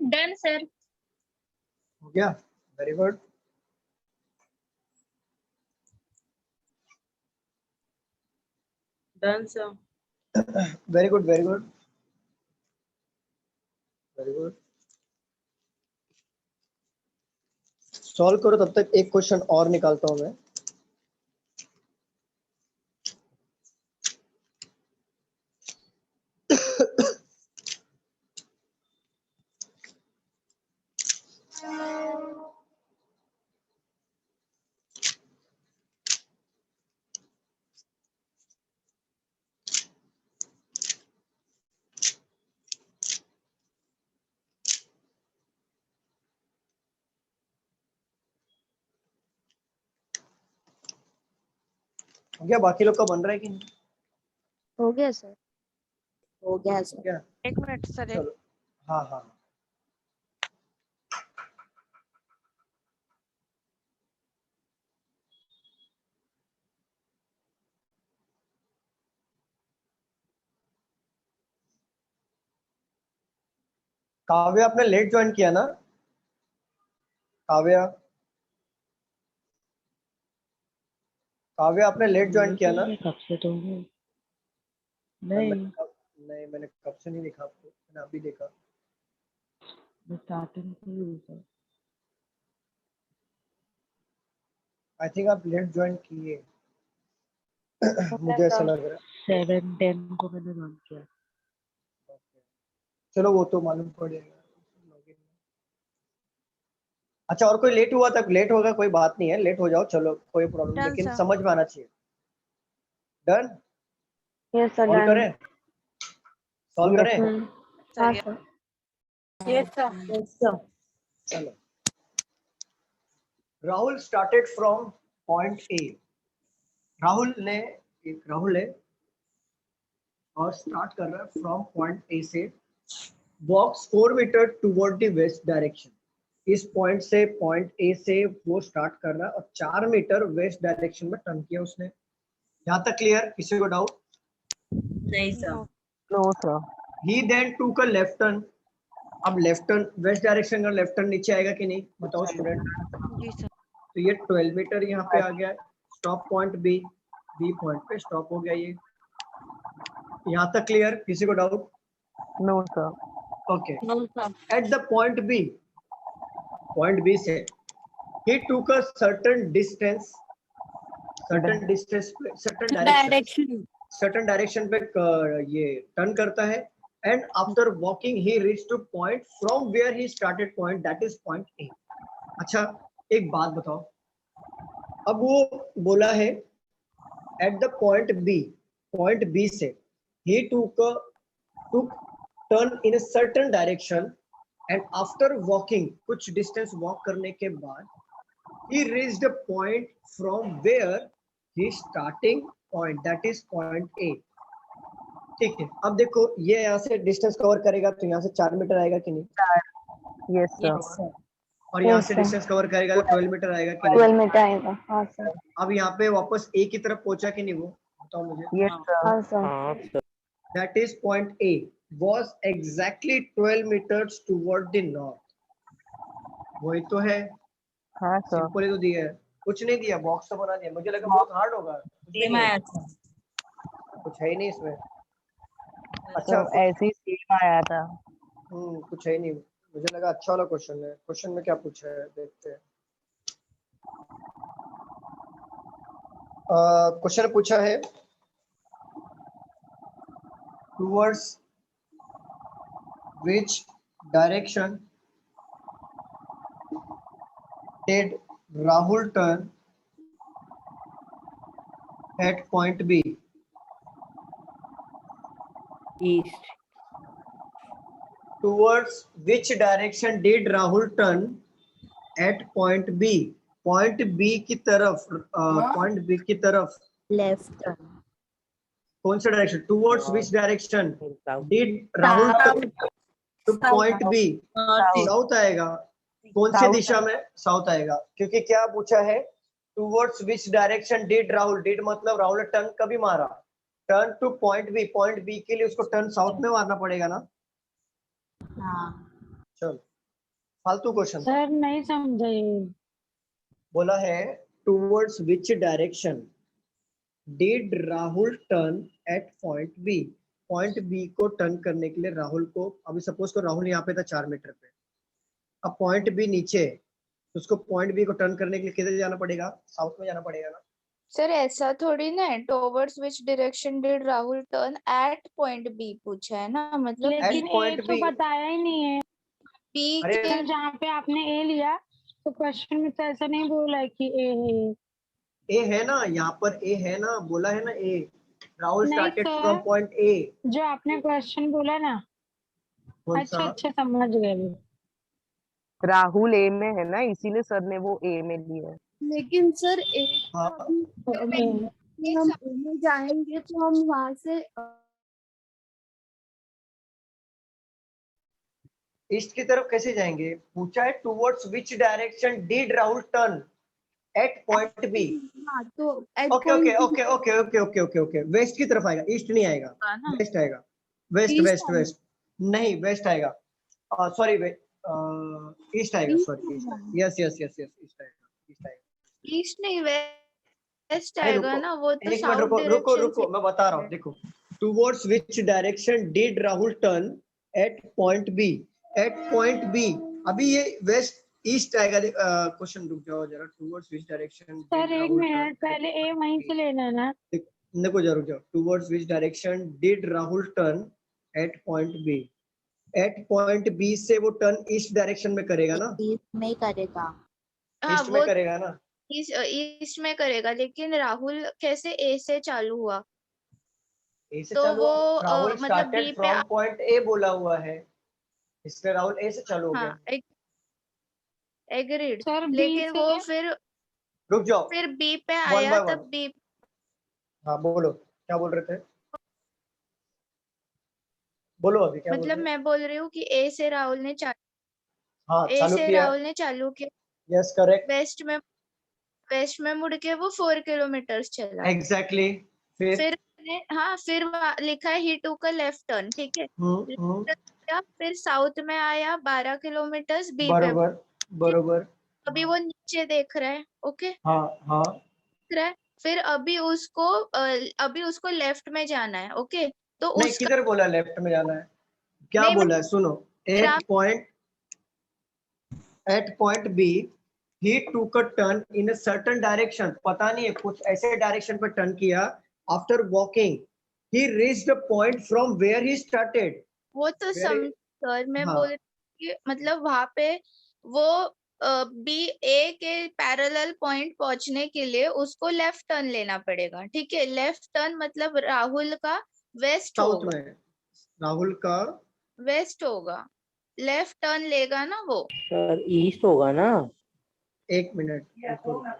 Done sir. हो गया, very good. Done sir. Very good, very good, very good. Solve करो, तब तक एक question और निकालता हूं मैं। हो गया, बाकी लोग का बन रहा है कि नहीं? हो गया सर। हो गया हो सर। गया, एक मिनट सर। चलो। हाँ हाँ, काव्या आपने लेट ज्वाइन किया ना? काव्या, काव्या आपने लेट ज्वाइन किया ना? कब से तो हूँ। नहीं, मैंने कब से नहीं देखा आपको, मैंने अभी देखा। मैं स्टार्टिंग से ही हूँ सर। आई थिंक आप लेट ज्वाइन किए, मुझे ऐसा लग रहा है। 7:10 को मैंने ज्वाइन किया। चलो वो तो मालूम पड़ेगा। अच्छा, और कोई लेट हुआ तक लेट होगा, कोई बात नहीं है, लेट हो जाओ, चलो कोई प्रॉब्लम, Done, लेकिन sir. समझ में आना चाहिए। Done? Yes sir, solve done. करें, सॉल्व करें। हाँ सर। Yes sir. चलो, Rahul started from point A. Rahul है और स्टार्ट कर रहा है फ्रॉम पॉइंट ए से, walks 4 meter toward the west direction. इस पॉइंट से, पॉइंट ए से वो स्टार्ट कर रहा है और 4 मीटर वेस्ट डायरेक्शन में टर्न किया उसने। यहाँ तक क्लियर? किसी को डाउट? नहीं sir. No sir. He then took a left turn. अब लेफ्ट टर्न, वेस्ट डायरेक्शन का लेफ्ट टर्न नीचे आएगा कि नहीं, बताओ स्टूडेंट? जी सर। तो ये 12 मीटर यहाँ पे आ गया। Stop point B, B point पे स्टॉप हो गया ये। यहाँ तक क्लियर? किसी को doubt? No sir. Okay. At the point B से he took a certain distance पे, certain direction पे ये टर्न करता है, and after walking he reached to point from where he started point, that is point A। अच्छा, एक बात बताओ, अब वो बोला है at the point B से he took turn in a certain direction and after walking, कुछ distance walk करने के बाद he reached a point from where he starting point, that is point A। ठीक है, अब देखो ये यहाँ से डिस्टेंस कवर करेगा तो यहाँ से 4 मीटर आएगा कि नहीं? Yes sir. और यहाँ से डिस्टेंस कवर करेगा तो 12 मीटर आएगा कि नहीं? 12 मीटर आएगा। हाँ सर। अब यहाँ पे वापस ए की तरफ पहुंचा कि नहीं वो, बताओ मुझे? Yes sir. हाँ सर। हाँ sir. That is point A was exactly 12 meters toward the north। वही तो है। हाँ सर। सिंपल ही तो दिया है, कुछ नहीं दिया, बॉक्स तो बना दिया। मुझे लगा बहुत हार्ड होगा, कुछ है ही नहीं इसमें। अच्छा, तो ऐसे ही सेम आया था। कुछ है ही नहीं, मुझे लगा अच्छा वाला क्वेश्चन है। क्वेश्चन में क्या पूछा है देखते हैं। क्वेश्चन पूछा है towards which direction did Rahul turn at point B? East. Towards which direction did Rahul turn at point B? Point B की तरफ, point B की तरफ लेफ्ट टर्न। कौन सा direction? Towards which direction did Rahul turn to point B? South आएगा। कौन सी दिशा में? South आएगा, क्योंकि क्या पूछा है? Towards which direction did Rahul? Did मतलब राहुल ने टर्न कभी मारा? Turn to point B. Point B के लिए उसको टर्न साउथ में मारना पड़ेगा ना? हाँ। चलो, फालतू क्वेश्चन। सर नहीं समझे। बोला है towards which direction did Rahul turn at point B. Point B को टर्न करने के लिए राहुल को, अभी सपोज को राहुल यहाँ पे था 4 मीटर पे, अब पॉइंट बी नीचे, तो उसको पॉइंट बी को टर्न करने के लिए किधर जाना पड़ेगा? साउथ में जाना पड़ेगा ना। सर ऐसा थोड़ी ना है, towards which direction did Rahul turn at point B पूछा है ना, मतलब लेकिन ए point तो B। बताया ही नहीं है। बी अरे के जहाँ पे आपने ए लिया तो क्वेश्चन में तो ऐसा नहीं बोला है कि ए है। ए है ना, यहाँ पर ए है ना, बोला है ना ए। राहुल नहीं स्टार्टेड सर, फ्रॉम पॉइंट ए। जो आपने क्वेश्चन बोला ना, कौन अच्छा सा? अच्छा समझ गए वो। राहुल ए में है ना, इसीलिए सर ने वो ए में लिया है। लेकिन सर हाँ हम में जाएंगे तो हम वहां से ईस्ट की तरफ कैसे जाएंगे? पूछा है towards which direction did Rahul turn at point B. हाँ तो okay okay okay okay okay okay okay okay west की तरफ आएगा, ईस्ट नहीं आएगा, वेस्ट आएगा। वेस्ट वेस्ट वेस्ट नहीं, वेस्ट आएगा, सॉरी ईस्ट आएगा, sorry yes yes yes yes east आएगा, ईस्ट आएगा। ईस्ट नहीं वेस्ट अरे आएगा रुको, ना, वो तो एक मिनट साउथ रुको रुको डायरेक्शन रुको, मैं बता रहा हूँ। देखो towards which direction did Rahul turn at point B. At point B, अभी ये वेस्ट ईस्ट आएगा। क्वेश्चन रुक जाओ जरा, टुवर्ड्स विच डायरेक्शन सर एक मिनट, पहले ए वहीं से लेना है ना। देखो जरा रुक जाओ, towards which direction did Rahul turn at point B. At point B से वो टर्न ईस्ट डायरेक्शन में करेगा ना? नहीं करेगा। हाँ ईस्ट वो में करेगा ना? ईस्ट में करेगा, लेकिन राहुल कैसे ए से चालू हुआ? ए से तो चालू, वो राहुल मतलब स्टार्टेड बी पे फ्रॉम पॉइंट ए बोला हुआ है, इसलिए राहुल ए से चालू हो गया। हाँ एग्रीड, सर लेकिन वो फिर रुक जाओ, फिर बी पे वन आया बाय वन। तब बी। हाँ बोलो, क्या बोल रहे थे? बोलो अभी क्या बोल मतलब रहे? मैं बोल रही हूँ कि ए से राहुल ने हाँ ए चालू से किया, राहुल ने चालू किया, यस करेक्ट, वेस्ट में मुड़ के वो 4 किलोमीटर चला। एग्जैक्टली। फिर हाँ फिर लिखा है ही टूक अ लेफ्ट टर्न, ठीक है। फिर साउथ में आया 12 किलोमीटर बी पे, बरोबर बरोबर। अभी वो नीचे देख रहा है, ओके। हाँ हाँ देख रहा है, फिर अभी उसको लेफ्ट में जाना है, ओके। तो नहीं, उसका किधर बोला लेफ्ट में जाना है? क्या नहीं, बोला है सुनो, at point B he took a turn in a certain direction, पता नहीं है कुछ ऐसे डायरेक्शन पर टर्न किया। After walking he reached a point from where he started। वो तो सर मैं बोल रही कि मतलब वहां पे वो बी ए के पैरेलल पॉइंट पहुंचने के लिए उसको लेफ्ट टर्न लेना पड़ेगा, ठीक है। लेफ्ट टर्न मतलब राहुल का वेस्ट साउथ में, राहुल का वेस्ट होगा, लेफ्ट टर्न लेगा ना वो। सर ईस्ट होगा ना? एक मिनट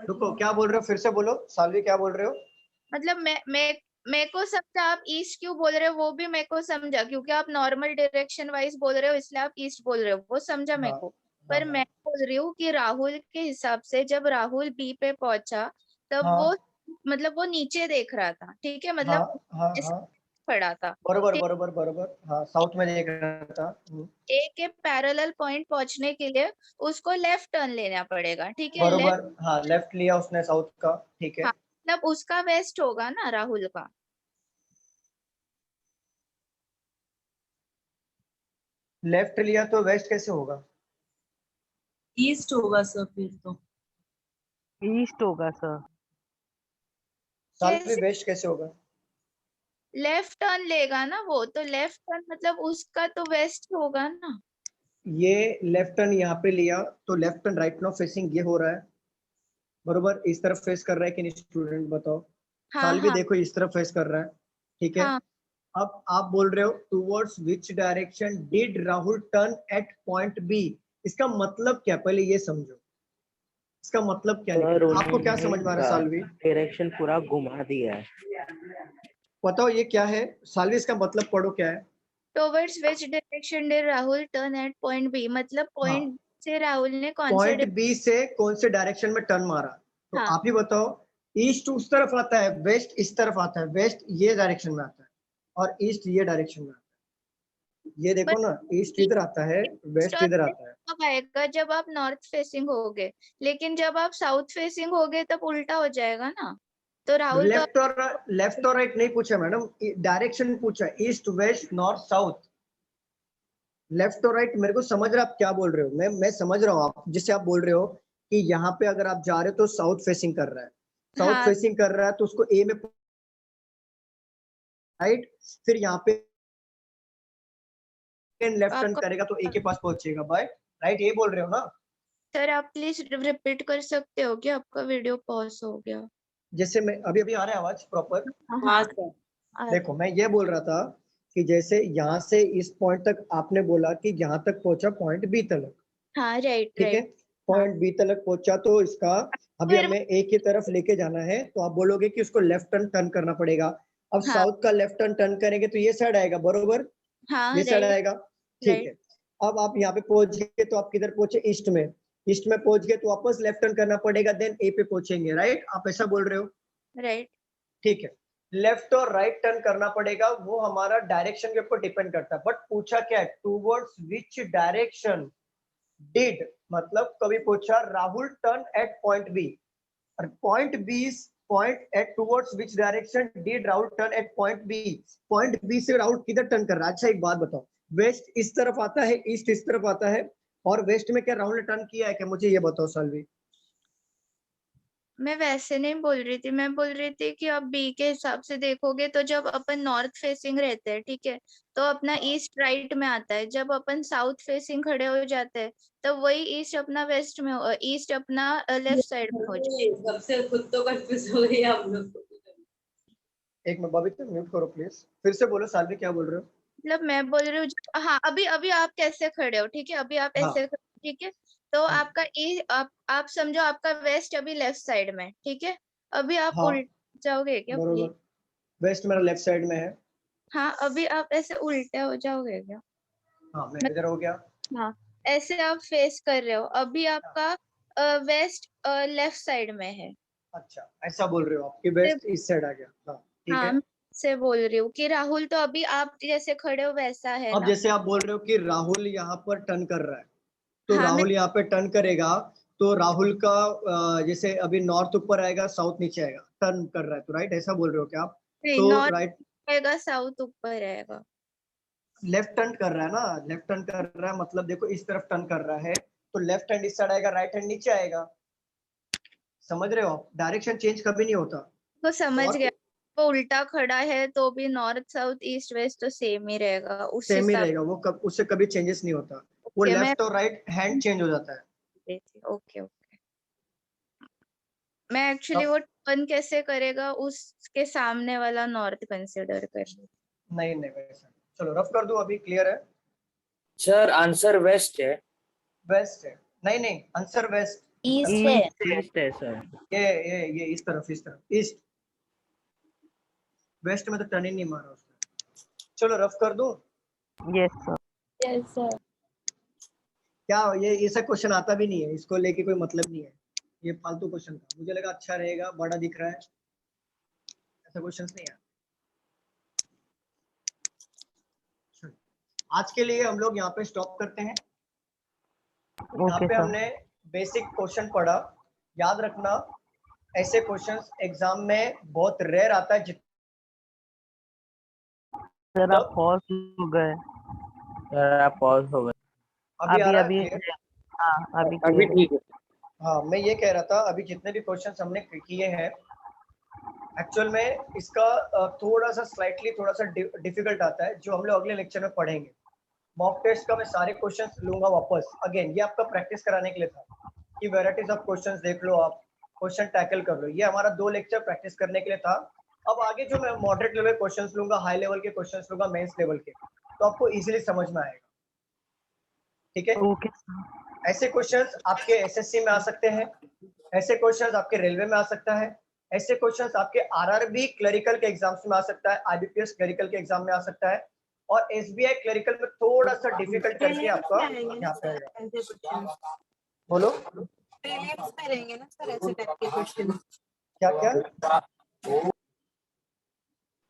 रुको, क्या बोल रहे हो? फिर से बोलो सालवी, क्या बोल रहे हो? मतलब मैं को समझा, आप ईस्ट क्यों बोल रहे हो वो भी मेरे को समझा, क्योंकि आप नॉर्मल डायरेक्शन वाइज बोल रहे हो इसलिए आप ईस्ट बोल रहे हो, वो समझा मेरे को। पर मैं बोल रही हूँ कि राहुल के हिसाब से जब राहुल बी पे पहुंचा तब वो मतलब वो नीचे देख रहा था, ठीक है, मतलब पड़ा था, बरोबर बरोबर बरोबर, हाँ साउथ में देख रहा था। ए के पैरेलल पॉइंट पहुंचने के लिए उसको लेफ्ट टर्न लेना पड़ेगा, ठीक है। बरोबर, हाँ लेफ्ट लिया उसने साउथ का, ठीक है। हाँ, मतलब उसका वेस्ट होगा ना राहुल का। लेफ्ट लिया तो वेस्ट कैसे होगा? ईस्ट होगा सर, फिर तो ईस्ट होगा सर। सालवी वेस्ट कैसे होगा? लेफ्ट टर्न लेगा ना वो, तो लेफ्ट टर्न मतलब उसका तो वेस्ट होगा ना। ये लेफ्ट टर्न यहाँ पे लिया तो left turn right now facing ये हो रहा है, बरोबर इस तरफ फेस कर रहा है कि नहीं? स्टूडेंट बताओ। सालवी देखो इस तरफ फेस कर रहा है, ठीक है। अब आप बोल रहे हो towards which direction did Rahul turn at point B, इसका मतलब क्या? पहले ये समझो इसका मतलब क्या है, आपको क्या समझ में आ रहा है सालवी? डायरेक्शन पूरा घुमा दिया है। बताओ ये क्या है सालवी, इसका मतलब पढ़ो क्या है? Towards which direction did Rahul turn at point B, मतलब पॉइंट से राहुल ने कौन से पॉइंट बी से कौन से डायरेक्शन में टर्न मारा? तो आप ही बताओ। ईस्ट उस तरफ आता है, वेस्ट इस तरफ आता है, वेस्ट ये डायरेक्शन में आता है और ईस्ट ये डायरेक्शन में आता है। ये देखो ना, ईस्ट इधर आता है, वेस्ट इधर आता है। कब आएगा? जब आप नॉर्थ फेसिंग होगे, लेकिन जब आप साउथ फेसिंग होगे तब उल्टा हो जाएगा ना। तो राहुल तो लेफ्ट और राइट नहीं पूछा मैडम, डायरेक्शन पूछा, east west north south. Left और राइट मेरे को समझ रहा आप क्या बोल रहे हो, मैं समझ रहा हूँ आप जिससे आप बोल रहे हो कि यहाँ पे अगर आप जा रहे हो तो साउथ फेसिंग कर रहा है, साउथ फेसिंग कर रहा है तो उसको ए में, राइट, फिर यहाँ पे लेफ्ट टर्न करेगा तो ए के पास पहुंचेगा, बाय राइट, ये बोल रहे हो ना? सर आप प्लीज रिपीट कर सकते हो कि आपका वीडियो पॉज हो गया। जैसे मैं अभी आ रहा है आवाज प्रॉपर? हाँ देखो मैं ये बोल रहा था कि जैसे यहाँ से इस पॉइंट तक आपने बोला कि यहाँ तक पहुंचा पॉइंट बी तक, हाँ राइट, ठीक है, पॉइंट बी तक पहुंचा तो इसका अभी हमें ए की तरफ लेके जाना है, तो आप बोलोगे कि उसको लेफ्ट टर्न करना पड़ेगा। अब साउथ का लेफ्ट टर्न करेंगे तो ये साइड आएगा, बरोबर? ये साइड आएगा, ठीक है। अब आप यहाँ पे पहुंच गए तो आप किधर पहुंचे? ईस्ट में। ईस्ट में पहुंच गए तो वापस लेफ्ट टर्न करना पड़ेगा, देन ए पे पहुंचेंगे, राइट? आप ऐसा बोल रहे हो? राइट, ठीक है। लेफ्ट और राइट टर्न करना पड़ेगा, वो हमारा डायरेक्शन के ऊपर डिपेंड करता है। बट पूछा क्या है? टूवर्ड्स विच डायरेक्शन डिड, मतलब कभी पूछा Rahul turn at point B, और point B point at towards which direction did Rahul turn at point B. Point B से राहुल किधर टर्न कर रहा है? अच्छा एक बात बताओ, वेस्ट इस तरफ आता है, ईस्ट इस तरफ आता है, और वेस्ट में क्या राहुल ने टर्न किया है क्या? मुझे ये बताओ सालवी। मैं वैसे नहीं बोल रही थी, मैं बोल रही थी कि आप बी के हिसाब से देखोगे तो जब अपन नॉर्थ फेसिंग रहते हैं, ठीक है, तो अपना ईस्ट राइट में आता है। जब अपन साउथ फेसिंग खड़े हो जाते हैं तो वही ईस्ट अपना वेस्ट में, ईस्ट अपना लेफ्ट साइड में हो जाएगा। सबसे खुद तो कंफ्यूज हो गई आप लोग। एक मिनट बबीता म्यूट करो प्लीज, फिर से बोलो सालवी क्या बोल रहे हो? मतलब मैं बोल रही हूँ, हाँ अभी आप कैसे खड़े हो, ठीक है, अभी आप ऐसे, ठीक है, तो आपका आप समझो आपका वेस्ट अभी लेफ्ट साइड में, ठीक है, अभी आप उल्ट जाओगे क्या? बरोबर, वेस्ट मेरा लेफ्ट साइड में है। हाँ अभी आप ऐसे उल्टे हो जाओगे क्या? हाँ मैं इधर हो गया। हाँ ऐसे आप फेस कर रहे हो, अभी आपका वेस्ट लेफ्ट साइड में है। अच्छा ऐसा बोल रहे हो आप कि वेस्ट इस साइड आ गया? हाँ ठीक है। से बोल रही हूँ कि राहुल तो अभी आप जैसे खड़े हो वैसा है अब ना। जैसे आप बोल रहे हो कि राहुल यहाँ पर टर्न कर रहा है, तो राहुल यहाँ पे टर्न करेगा तो राहुल का जैसे अभी नॉर्थ ऊपर आएगा, साउथ नीचे आएगा, टर्न कर रहा है तो, राइट, ऐसा बोल रहे हो क्या आप? तो राइट आएगा, साउथ ऊपर आएगा, लेफ्ट टर्न कर रहा है ना, लेफ्ट टर्न कर रहा है मतलब देखो इस तरफ टर्न कर रहा है तो लेफ्ट हैंड इस साइड आएगा, राइट हैंड नीचे आएगा। समझ रहे हो आप? डायरेक्शन चेंज कभी नहीं होता। तो समझ गया, वो उल्टा खड़ा है तो भी नॉर्थ साउथ ईस्ट वेस्ट तो सेम ही रहेगा, सेम ही रहेगा वो, उससे कभी चेंजेस नहीं होता, वो लेफ्ट और राइट हैंड चेंज हो जाता है। ओके ओके, मैं एक्चुअली वो टर्न कैसे करेगा उसके सामने वाला नॉर्थ कंसीडर कर रही। नहीं वैसा, चलो रफ कर दो, अभी क्लियर है? सर आंसर वेस्ट है। वेस्ट है? नहीं आंसर वेस्ट, ईस्ट है सर। ये इस तरफ ईस्ट, वेस्ट में तो टर्न ही नहीं मारा उसने। चलो रफ कर दूं? Yes sir. Yes sir. क्या ये ऐसा क्वेश्चन आता भी नहीं है, इसको लेके कोई मतलब नहीं है, ये फालतू क्वेश्चन था, मुझे लगा अच्छा रहेगा, बड़ा दिख रहा है, ऐसा क्वेश्चंस नहीं है। आज के लिए हम लोग यहाँ पे स्टॉप करते हैं। यहाँ पे हमने बेसिक क्वेश्चन पढ़ा, याद रखना ऐसे क्वेश्चंस एग्जाम में बहुत रेयर आता है। सर आप पॉज हो गए। अभी आ रहा है? हाँ अभी ठीक है। हाँ मैं ये कह रहा था, अभी जितने भी क्वेश्चंस हमने किए हैं एक्चुअल में इसका थोड़ा सा डिफिकल्ट आता है, जो हम लोग अगले लेक्चर में पढ़ेंगे। मॉक टेस्ट का मैं सारे क्वेश्चंस लूंगा वापस, अगेन ये आपका प्रैक्टिस कराने के लिए था कि वैरायटीज ऑफ क्वेश्चंस देख लो, आप क्वेश्चन टैकल कर लो, ये हमारा 2 लेक्चर प्रैक्टिस करने के लिए था। अब आगे जो मैं मॉडरेट लेवल क्वेश्चंस लूंगा, हाई लेवल के क्वेश्चंस लूंगा, मेंस लेवल के, तो आपको इजीली समझ में आएगा, ठीक है? ओके। ऐसे क्वेश्चंस आपके एसएससी में आ सकते हैं, ऐसे क्वेश्चंस आपके रेलवे में आ सकता है, ऐसे क्वेश्चंस आपके आरआरबी क्लरिकल के एग्जाम्स में आ सकता है, आईबीपीएस क्लरिकल के एग्जाम में आ सकता है, और एसबीआई क्लरिकल में थोड़ा सा डिफिकल्ट करके आपका यहाँ पे आएगा। बोलो प्रीलिम्स में रहेंगे ना सर ऐसे टाइप के क्वेश्चन?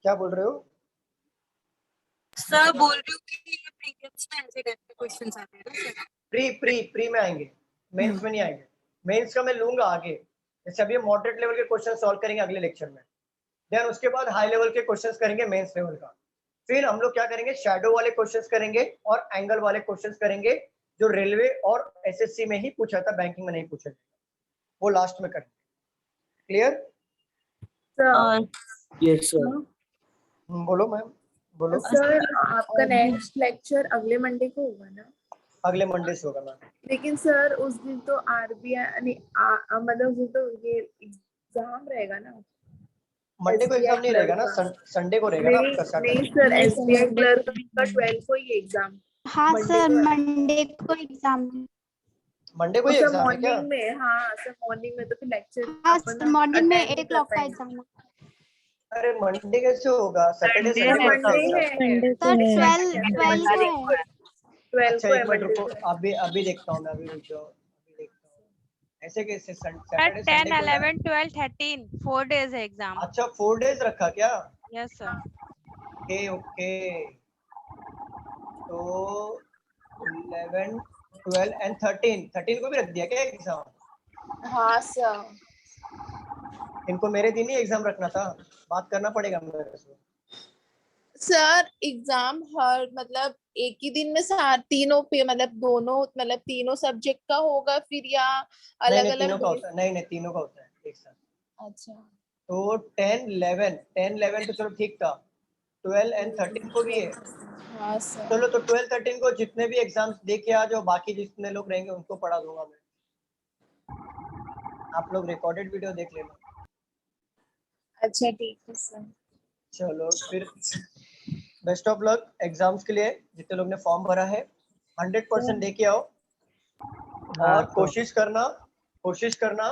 क्या बोल रहे हो सर? बोल रही हूँ कि प्रीलिम्स में ऐसे टाइप के क्वेश्चंस आते हैं ना सर? प्री में आएंगे, मेंस में नहीं आएंगे। मेंस का मैं लूंगा आगे, जैसे अभी मॉडरेट लेवल के क्वेश्चन सॉल्व करेंगे अगले लेक्चर में, देन उसके बाद हाई लेवल के क्वेश्चंस करेंगे मेंस लेवल का। फिर हम लोग क्या करेंगे, शैडो वाले क्वेश्चंस करेंगे और एंगल वाले क्वेश्चंस करेंगे जो रेलवे और एसएससी में ही पूछा था, बैंकिंग में नहीं पूछा था, वो लास्ट में करेंगे। क्लियर? Yes sir. बोलो मैम, बोलो। सर आपका नेक्स्ट लेक्चर अगले मंडे को होगा ना? अगले मंडे से होगा मैम। लेकिन सर उस दिन तो आरबीआई मतलब उस दिन तो ये एग्जाम रहेगा ना? मंडे को एग्जाम नहीं रहेगा ना, संडे को रहेगा ना आपका सैटरडे। नहीं सर, एसबीआई क्लर्क का 12 को ही एग्जाम। हाँ सर, मंडे को एग्जाम। मंडे को ही एग्जाम है क्या? मॉर्निंग में, हाँ सर मॉर्निंग में, तो फिर लेक्चर हाँ सर, मॉर्निंग में 8 o'clock का एग्जाम है। अरे मंडे कैसे होगा? सैटरडे संडे मंडे है सर, 12 को है। 12 अच्छा को एक है मिनट मंडे रुको, को। अभी देखता हूँ मैं, अभी रुक जाओ, अभी देखता हूँ। ऐसे कैसे सैटरडे 10, संडे 11, 12, 13 4 days है एग्जाम। अच्छा 4 days रखा क्या? Yes sir. ओके तो 11, 12 एंड 13 को भी रख दिया क्या एग्जाम? हाँ सर। इनको मेरे दिन ही एग्जाम रखना था, बात करना पड़ेगा मेरे से। सर एग्जाम हर मतलब एक ही दिन में तीनों पे मतलब दोनों मतलब तीनों सब्जेक्ट का होगा फिर या अलग अलग? तीनों का होता है, नहीं तीनों का होता है एक साथ। अच्छा तो 10, 11 तो चलो ठीक था, 12 एंड 13 को भी है। हाँ सर। चलो तो 12, 13 को जितने भी एग्जाम्स दे के आ जाओ, बाकी जितने लोग रहेंगे उनको पढ़ा दूंगा मैं, आप लोग रिकॉर्डेड वीडियो देख लेना। अच्छा ठीक है सर। चलो फिर बेस्ट ऑफ लक एग्जाम्स के लिए, जितने लोग ने फॉर्म भरा है 100% दे के आओ। और कोशिश करना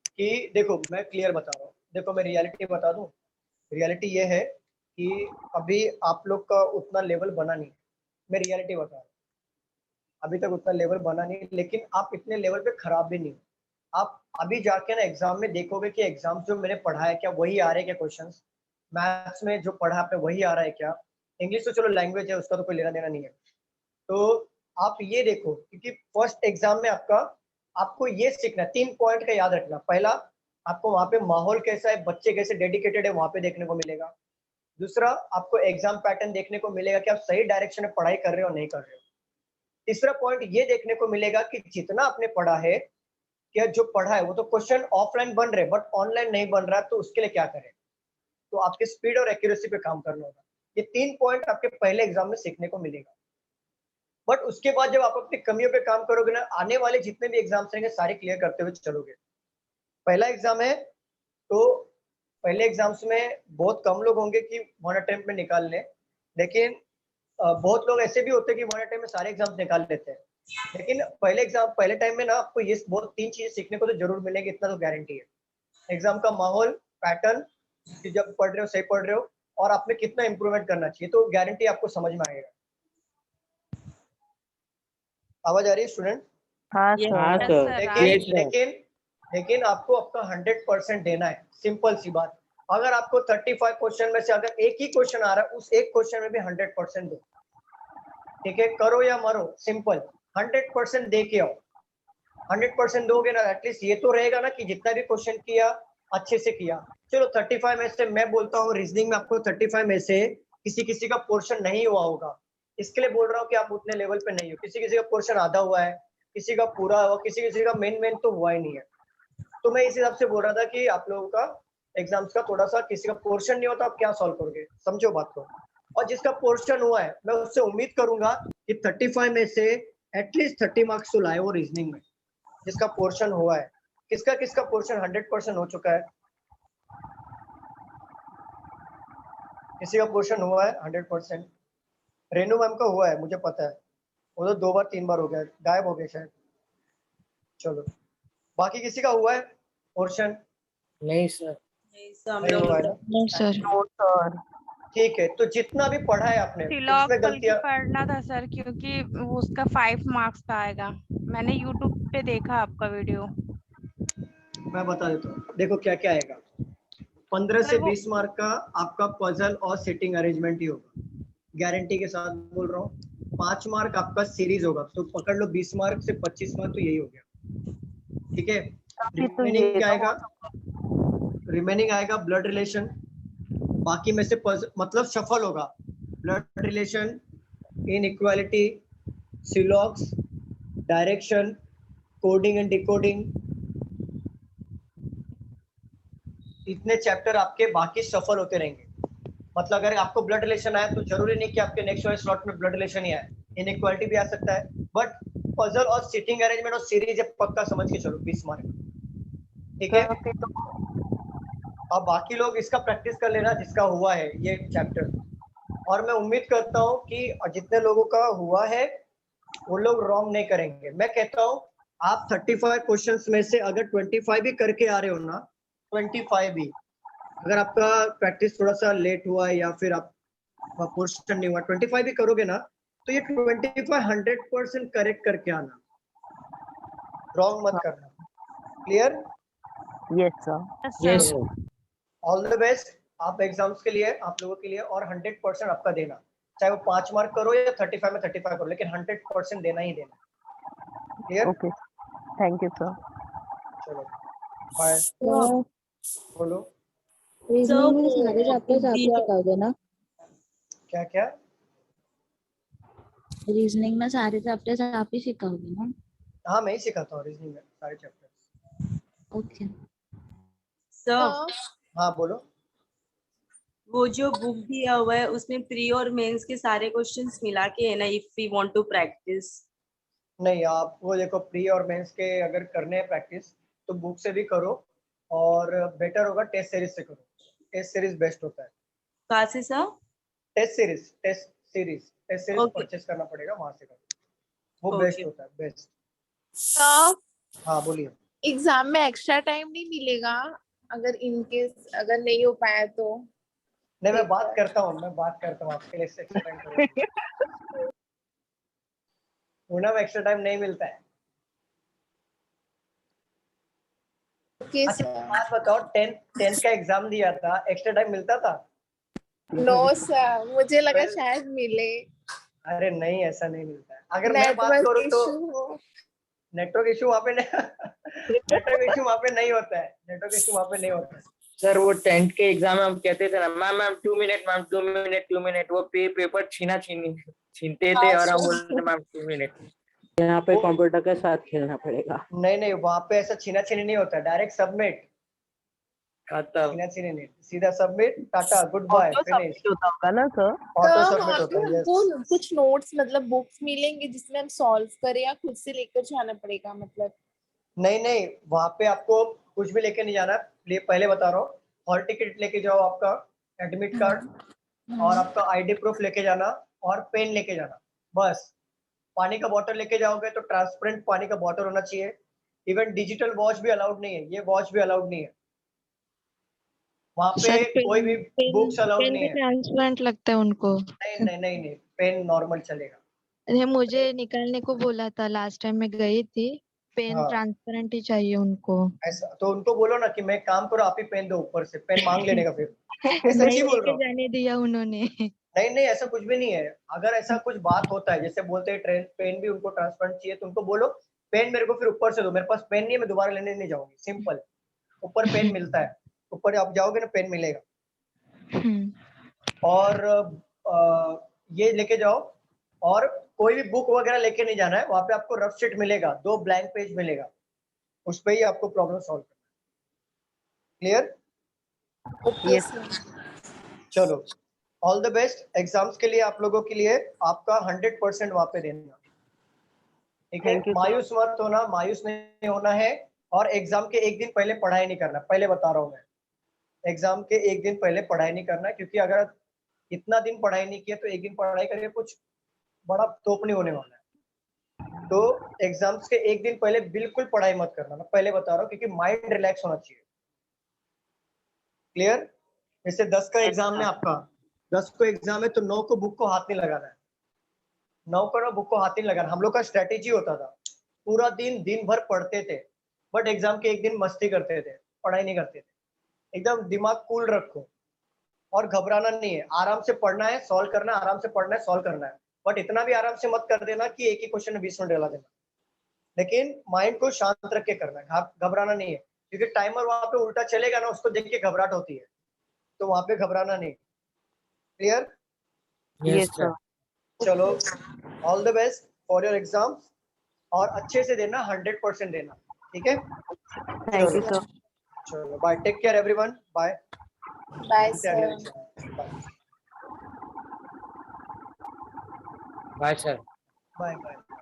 कि देखो मैं क्लियर बता रहा हूँ, देखो मैं रियलिटी बता दूं, रियलिटी ये है कि अभी आप लोग का उतना लेवल बना नहीं, मैं रियलिटी बता रहा हूँ, अभी तक उतना लेवल बना नहीं, लेकिन आप इतने लेवल पे खराब भी नहीं। आप अभी जाके ना एग्जाम में देखोगे कि एग्जाम जो मैंने पढ़ा है क्या वही आ रहे हैं क्या क्वेश्चंस, मैथ्स में जो पढ़ा आपने वही आ रहा है क्या, इंग्लिश तो चलो लैंग्वेज है उसका तो कोई लेना देना नहीं है। तो आप ये देखो, क्योंकि फर्स्ट एग्जाम में आपको ये सीखना, 3 पॉइंट का याद रखना। पहला, आपको वहाँ पे माहौल कैसा है, बच्चे कैसे डेडिकेटेड है वहाँ पे देखने को मिलेगा। दूसरा, आपको एग्जाम पैटर्न देखने को मिलेगा कि आप सही डायरेक्शन में पढ़ाई कर रहे हो नहीं कर रहे हो। तीसरा पॉइंट ये देखने को मिलेगा कि जितना आपने पढ़ा है, क्या जो पढ़ा है वो तो क्वेश्चन ऑफलाइन बन रहे बट ऑनलाइन नहीं बन रहा, तो उसके लिए क्या करें, तो आपके स्पीड और एक्यूरेसी पे काम करना होगा। ये 3 पॉइंट आपके पहले एग्जाम में सीखने को मिलेगा। बट उसके बाद जब आप अपनी कमियों पे काम करोगे ना, आने वाले जितने भी एग्जाम्स रहेंगे सारे क्लियर करते हुए चलोगे। पहला एग्जाम है तो पहले एग्जाम्स में बहुत कम लोग होंगे कि 1 अटेम्प्ट में निकाल लें, लेकिन बहुत लोग ऐसे भी होते हैं कि 1 अटेम्प्ट में सारे एग्जाम्स निकाल लेते हैं। लेकिन पहले टाइम में ना आपको ये बहुत 3 चीजें सीखने को तो जरूर मिलेगी, इतना तो गारंटी है। एग्जाम का माहौल, पैटर्न, कि जब पढ़ रहे हो सही पढ़ रहे हो, और आप में कितना इंप्रूवमेंट करना चाहिए, तो गारंटी आपको समझ में आएगा। आवाज आ रही है स्टूडेंट? हाँ सर। लेकिन आपको आपका 100% देना है, सिंपल सी बात। अगर आपको 35 क्वेश्चन में से अगर एक ही क्वेश्चन आ रहा है, उस एक क्वेश्चन में भी 100% दो, ठीक है, करो या मरो, सिंपल 100% दे के आओ। 100% दोगे ना, एटलीस्ट ये तो रहेगा ना कि जितना भी क्वेश्चन किया अच्छे से किया। चलो 35 में से मैं बोलता हूँ, रीजनिंग में आपको 35 में से किसी का पोर्शन नहीं हुआ होगा, इसके लिए बोल रहा हूँ कि आप उतने लेवल पे नहीं हो। किसी का पोर्शन आधा हुआ है, किसी का पूरा हुआ, किसी का मेन तो हुआ ही नहीं है। तो मैं इस हिसाब से बोल रहा था कि आप लोगों का एग्जाम्स का थोड़ा सा, किसी का पोर्शन नहीं होता आप क्या सॉल्व करोगे, समझो बात को। और जिसका पोर्शन हुआ है मैं उससे उम्मीद करूंगा कि 35 में से एटलीस्ट 30 मार्क्स तो लाए वो रीजनिंग में, जिसका पोर्शन हुआ है। किसका पोर्शन 100% हो चुका है? किसी का पोर्शन हुआ है 100%? रेनू मैम का हुआ है, मुझे पता है, वो तो 2 बार 3 बार हो गया, गायब हो गए शायद। चलो बाकी किसी का हुआ है पोर्शन? नहीं सर। नहीं हुआ है ना? नहीं सर। ठीक है, तो जितना भी पढ़ा है आपने उसमें गलतियां पढ़ना था सर, क्योंकि उसका 5 मार्क्स का आएगा। मैंने YouTube पे देखा आपका वीडियो। मैं बता देता हूँ, देखो क्या क्या आएगा। 15 से 20 मार्क का आपका पजल और सिटिंग अरेंजमेंट ही होगा, गारंटी के साथ बोल रहा हूँ। 5 मार्क आपका सीरीज होगा, तो पकड़ लो 20 मार्क से 25 मार्क तो यही हो गया, ठीक है। रिमेनिंग क्या आएगा, रिमेनिंग आएगा ब्लड रिलेशन, बाकी में से मतलब शफल होगा, ब्लड रिलेशन, इनइक्वालिटी, सिलॉक्स, डायरेक्शन, कोडिंग एंड डिकोडिंग, इतने चैप्टर आपके बाकी सफल होते रहेंगे। मतलब अगर आपको ब्लड रिलेशन आया तो जरूरी नहीं कि आपके नेक्स्ट वाले स्लॉट में ब्लड रिलेशन ही आए, इनइक्वालिटी भी आ सकता है, बट पजल और सिटिंग अरेंजमेंट और सीरीज पक्का समझ के चलो 20 मार्क, ठीक है। अब बाकी लोग इसका प्रैक्टिस कर लेना जिसका हुआ है ये चैप्टर, और मैं उम्मीद करता हूँ कि जितने लोगों का हुआ है वो लोग रॉन्ग नहीं करेंगे। मैं कहता हूँ आप 35 क्वेश्चंस में से अगर 25 भी करके आ रहे हो ना, 25 भी, अगर आपका प्रैक्टिस थोड़ा सा लेट हुआ है या फिर आपका पोर्शन नहीं हुआ, 25 भी करोगे ना तो ये 25 100% करेक्ट करके आना, रॉन्ग मत करना। Clear? Yes sir. Yes. All the best आप एग्जाम्स के लिए, आप लोगों के लिए, और 100% आपका देना, चाहे वो 5 मार्क करो या 35 में 35 करो, लेकिन 100% देना ही देना। Clear? Okay, thank you sir. चलो बाय। बोलो। रीजनिंग में सारे चैप्टर्स आप ही सिखाओगे ना? क्या क्या? रीजनिंग में सारे चैप्टर्स आप ही सिखाओगे ना? हाँ मैं ही सिखाता हूँ रीजनिंग में सारे चैप्टर्स। ओके सर हाँ बोलो। वो जो बुक दिया हुआ है उसमें प्री और मेंस के सारे क्वेश्चंस मिला के है ना, if we want to practise? नहीं, आप वो देखो प्री और मेंस के अगर करने हैं प्रैक्टिस तो बुक से भी करो, और बेटर होगा टेस्ट सीरीज से करो, टेस्ट सीरीज बेस्ट होता है। कहाँ से सर? टेस्ट सीरीज परचेस करना पड़ेगा, वहां से करो, वो बेस्ट होता है, बेस्ट। हाँ बोलिए। एग्जाम में एक्स्ट्रा टाइम नहीं मिलेगा अगर इनकेस अगर नहीं हो पाया तो? नहीं मैं बात करता हूँ आपके लिए एक्स्ट्रा टाइम करो, में एक्स्ट्रा टाइम नहीं मिलता है। अच्छा बात बताओ, 10th का एग्जाम दिया था, एक्स्ट्रा टाइम मिलता था? नो सर, मुझे लगा शायद मिले। अरे नहीं, ऐसा नहीं मिलता है। अगर मैं बात करूँ तो नेटवर्क इशू वहाँ पे नेटवर्क इशू वहाँ पे नहीं होता है, नेटवर्क इशू वहाँ पे नहीं होता है। सर वो 10th के एग्जाम में हम कहते थे ना मैम 2 मिनट मैम 2 मिनट, वो पेपर छीनते थे और हम बोलते मैम 2 मिनट। यहाँ पे कंप्यूटर के साथ खेलना पड़ेगा। नहीं वहाँ पे ऐसा छीना छीनी नहीं होता, डायरेक्ट सबमिट, खत्म, सीधा submit, tata good bye, finish होता होगा ना सर? ऑटो सबमिट होता है। वो कुछ नोट्स मतलब बुक्स मिलेंगे जिसमें हम सॉल्व करें या खुद से लेकर जाना पड़ेगा? मतलब नहीं वहाँ पे आपको कुछ भी लेके नहीं जाना, पहले बता रहा हूँ। हॉल टिकट लेके जाओ, आपका एडमिट कार्ड और आपका आईडी प्रूफ लेके जाना, और पेन लेके जाना, बस। पानी का बॉटल लेके जाओगे तो ट्रांसपेरेंट पानी का बॉटल होना चाहिए। इवन डिजिटल वॉच भी अलाउड नहीं है, ये वॉच भी अलाउड नहीं है वहाँ पे, कोई भी बुक्स अलाउड नहीं है। ट्रांसपेरेंट लगता है उनको। नहीं पेन नॉर्मल चलेगा। अरे मुझे निकालने को बोला था लास्ट टाइम मैं गई थी, पेन हाँ। ट्रांसपेरेंट ही चाहिए उनको। ऐसा तो उनको बोलो ना कि मैं काम करो, आप ही पेन दो, ऊपर से पेन मांग लेने का फिर। ऐसा नहीं बोल रहा लेके हूँ। जाने दिया उन्होंने। नहीं ऐसा कुछ भी नहीं है। अगर ऐसा कुछ बात होता है, जैसे बोलते हैं ट्रेन पेन भी उनको ट्रांसपेरेंट चाहिए, तो उनको बोलो पेन मेरे को फिर ऊपर से दो, मेरे पास पेन नहीं है, मैं दोबारा लेने नहीं जाऊंगी, सिंपल। ऊपर पेन मिलता है, ऊपर आप जाओगे ना पेन मिलेगा। और ये लेके जाओ, और कोई भी बुक वगैरह लेके नहीं जाना है। वहां पे आपको रफ शीट मिलेगा, 2 ब्लैंक पेज मिलेगा, उस पे ही आपको प्रॉब्लम सॉल्व करना है। क्लियर? चलो ऑल द बेस्ट एग्जाम्स के लिए। आप लोगों के लिए आपका 100% वहां पे देना, ठीक है। मायूस मत होना, मायूस नहीं होना है, और एग्जाम के एक दिन पहले पढ़ाई नहीं करना, पहले बता रहा हूँ मैं। एग्जाम के एक दिन पहले पढ़ाई नहीं करना, क्योंकि अगर इतना दिन पढ़ाई नहीं किया तो एक दिन पढ़ाई करके कुछ बड़ा तोप नहीं होने वाला है। तो एग्जाम्स के एक दिन पहले बिल्कुल पढ़ाई मत करना, मैं पहले बता रहा हूँ, क्योंकि माइंड रिलैक्स होना चाहिए। क्लियर? जैसे 10 का एग्जाम है आपका, 10 को एग्जाम है तो 9 को बुक को हाथ नहीं लगाना है, 9 को बुक को हाथ नहीं लगाना। हम लोग का स्ट्रेटेजी होता था, पूरा दिन भर पढ़ते थे, बट एग्जाम के एक दिन मस्ती करते थे, पढ़ाई नहीं करते थे। एकदम दिमाग कूल रखो, और घबराना नहीं है, आराम से पढ़ना है, सॉल्व करना है, आराम से पढ़ना है, सॉल्व करना है, बट इतना भी आराम से मत कर देना कि एक ही क्वेश्चन में 20 मिनट डला देना, लेकिन माइंड को शांत रख के करना है, घबराना नहीं है, क्योंकि टाइमर वहां पे उल्टा चलेगा ना, उसको देख के घबराहट होती है, तो वहां पे घबराना नहीं। क्लियर? Yes sir. चलो, all the best for your exam, और अच्छे से देना, 100% देना, ठीक है? Thank you sir. चलो bye, take care everyone, bye bye sir. Bye sir. Bye bye.